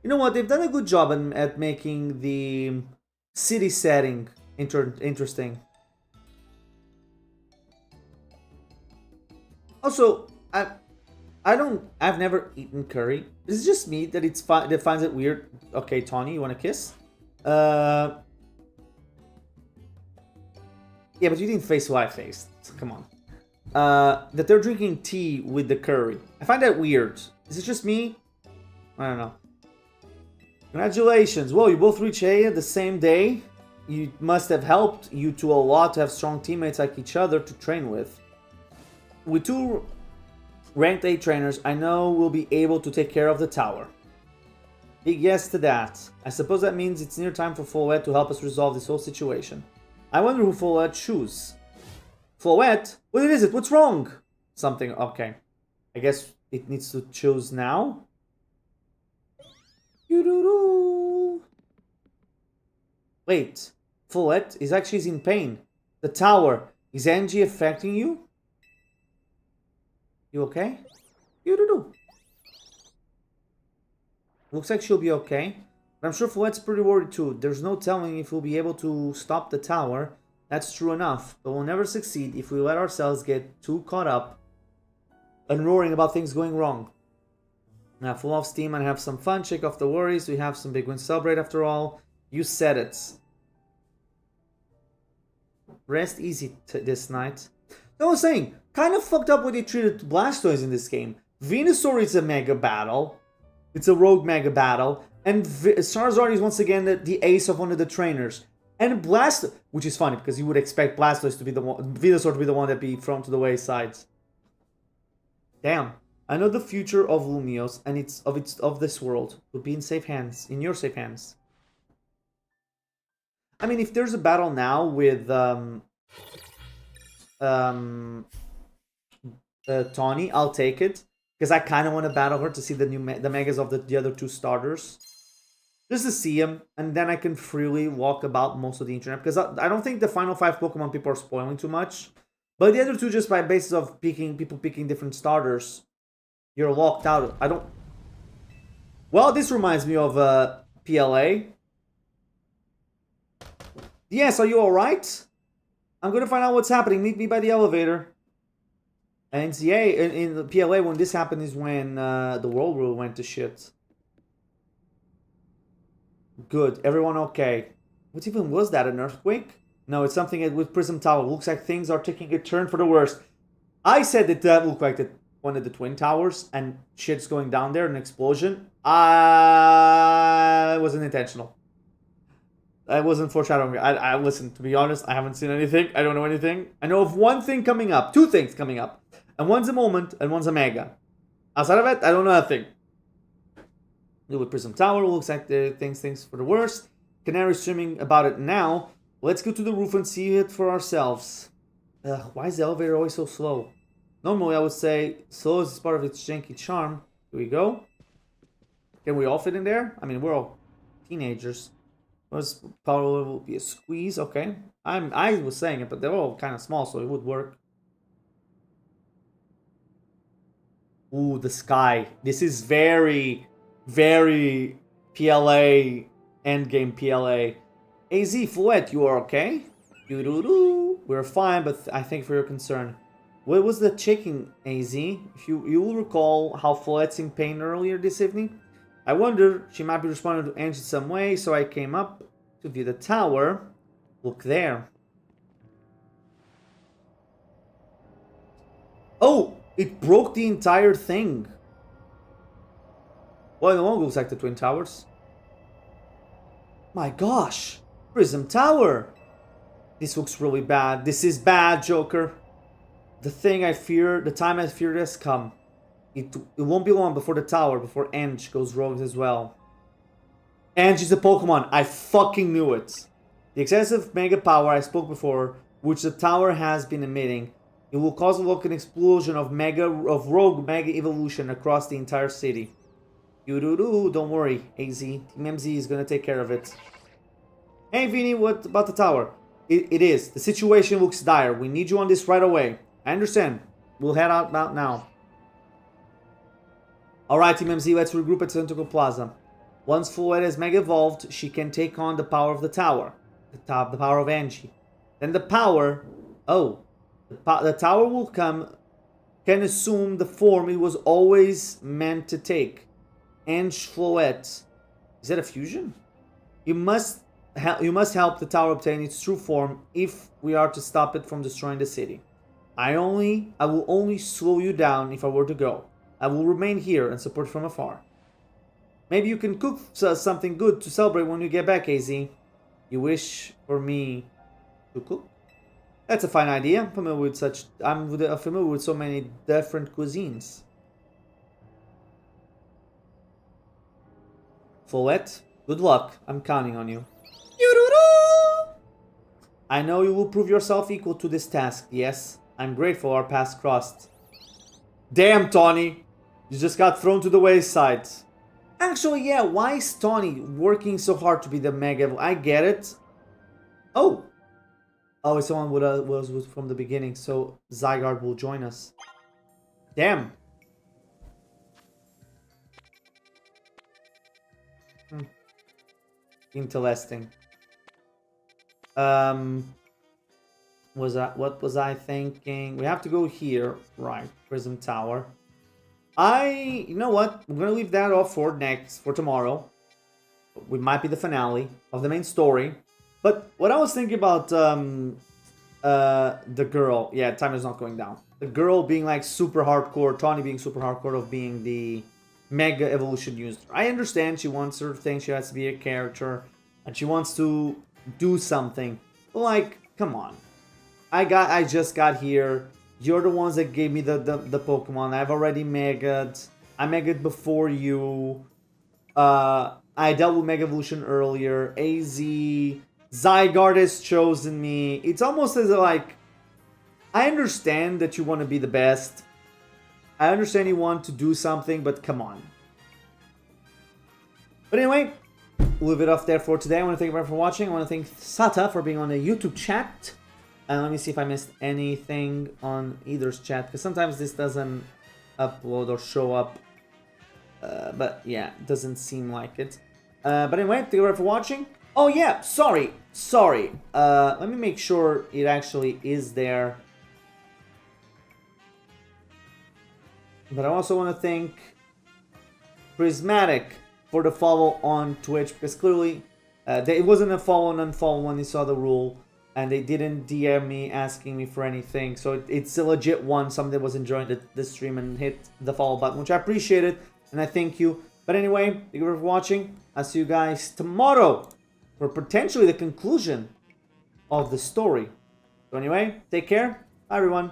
Speaker 1: You know what? They've done a good job at making the city setting interesting. Also, I've never eaten curry. Is it just me that finds it weird? Okay, Tawny, you want a kiss? Yeah, but you didn't face what I faced. So come on. That they're drinking tea with the curry. I find that weird. Is it just me? I don't know. Congratulations. Whoa, you both reached A the same day? You must have helped you two a lot to have strong teammates like each other to train with. With two ranked A trainers, I know we'll be able to take care of the tower. Big yes to that. I suppose that means it's near time for Follett to help us resolve this whole situation. I wonder who Follett choose. Follett? What is it? What's wrong? Something. Okay. I guess it needs to choose now. Wait. Follett is actually in pain. The tower. Is Angie affecting you? You okay? Looks like she'll be okay. But I'm sure Follett's pretty worried too. There's no telling if we'll be able to stop the tower. That's true enough. But we'll never succeed if we let ourselves get too caught up and roaring about things going wrong. Now, full off steam and have some fun. Shake off the worries. We have some big wins to celebrate after all. You said it. Rest easy this night. I was saying, kind of fucked up way they treated Blastoise in this game. Venusaur is a mega battle. It's a rogue mega battle. And Charizard is once again the ace of one of the trainers. And Blastoise, which is funny because you would expect Blastoise to be the one, Venusaur to be the one that be thrown to the wayside. Damn. I know the future of Lumiose and of this world will be in safe hands, in your safe hands. I mean, if there's a battle now with Tawny, I'll take it because I kind of want to battle her to see the megas of the other two starters, just to see them, and then I can freely walk about most of the internet because I don't think the final 5 Pokemon people are spoiling too much, but the other two just by basis of people picking different starters, you're locked out. I don't. Well, this reminds me of PLA. Yes, are you alright? I'm gonna find out what's happening. Meet me by the elevator. And in the PLA, when this happened is when the world rule went to shit. Good. Everyone okay. What even was that? An earthquake? No, it's something with Prism Tower. Looks like things are taking a turn for the worst. I said that looked like one of the Twin Towers and shit's going down there, an explosion. It wasn't intentional. I wasn't foreshadowing. I listen, to be honest, I haven't seen anything. I don't know anything. I know of one thing coming up. 2 things coming up. And one's a moment, and one's a mega. Outside of it, I don't know nothing. With Prism Tower, looks like the things for the worst. Canary's streaming about it now. Let's go to the roof and see it for ourselves. Why is the elevator always so slow? Normally, I would say slow is part of its janky charm. Here we go. Can we all fit in there? I mean, we're all teenagers. Probably will be a squeeze. Okay, I was saying it, but they're all kind of small, so it would work. Ooh, the sky. This is very, very PLA endgame PLA. AZ Fouet, you are okay? We're fine, but I thank you for your concern. What was the shaking, AZ? If you will recall how Fouet's in pain earlier this evening. I wonder, she might be responding to Angie some way, so I came up to view the tower. Look there. Oh! It broke the entire thing. Well, it no longer looks like the Twin Towers. My gosh. Prism Tower. This looks really bad. This is bad, Joker. The time I feared has come. It won't be long before before Ange goes rogue as well. Ange is a Pokemon. I fucking knew it. The excessive mega power I spoke before, which the tower has been emitting, it will cause a local explosion of rogue mega evolution across the entire city. Don't worry, AZ. Team MZ is gonna take care of it. Hey Vinny, what about the tower? It is. The situation looks dire. We need you on this right away. I understand. We'll head out now. Alright, Team MZ, let's regroup at Central Plaza. Once Floette is mega evolved, she can take on the power of the tower. The power of Angie. Then the power... Oh. The tower can assume the form it was always meant to take. Ange Floette. Is that a fusion? You must help the tower obtain its true form if we are to stop it from destroying the city. I will only slow you down if I were to go. I will remain here and support from afar. Maybe you can cook something good to celebrate when you get back, AZ. You wish for me to cook? That's a fine idea. I'm familiar with so many different cuisines. Follette, good luck. I'm counting on you. I know you will prove yourself equal to this task, yes. I'm grateful our paths crossed. Damn, Tawny. You just got thrown to the wayside. Actually, yeah, why is Tawny working so hard to be the Mega? I get it. Oh. Oh, it's someone was from the beginning, so Zygarde will join us. Damn. Interesting. What was I thinking? We have to go here, right? Prism Tower. You know what? I'm gonna leave that off for tomorrow. We might be the finale of the main story. But what I was thinking about the girl, yeah, time is not going down. The girl being like super hardcore, Tawny being super hardcore of being the Mega Evolution user. I understand she wants her thing, she has to be a character, and she wants to do something. But like, come on. I just got here. You're the ones that gave me the Pokemon. I've already Mega'd. I Mega'd before you. I dealt with Mega Evolution earlier. AZ. Zygarde has chosen me. It's almost as like... I understand that you want to be the best. I understand you want to do something, but come on. But anyway, we'll leave it off there for today. I want to thank everyone for watching. I want to thank Sata for being on the YouTube chat. And let me see if I missed anything on either's chat, because sometimes this doesn't upload or show up. But yeah, it doesn't seem like it. But anyway, thank you everyone for watching. Oh yeah, sorry. Let me make sure it actually is there. But I also want to thank Prismatic for the follow on Twitch, because clearly it wasn't a follow and unfollow when they saw the rule, and they didn't DM me asking me for anything. So it's a legit one. Somebody was enjoying the stream and hit the follow button, which I appreciated, and I thank you. But anyway, thank you for watching. I'll see you guys tomorrow for potentially the conclusion of the story. So anyway, take care. Bye everyone.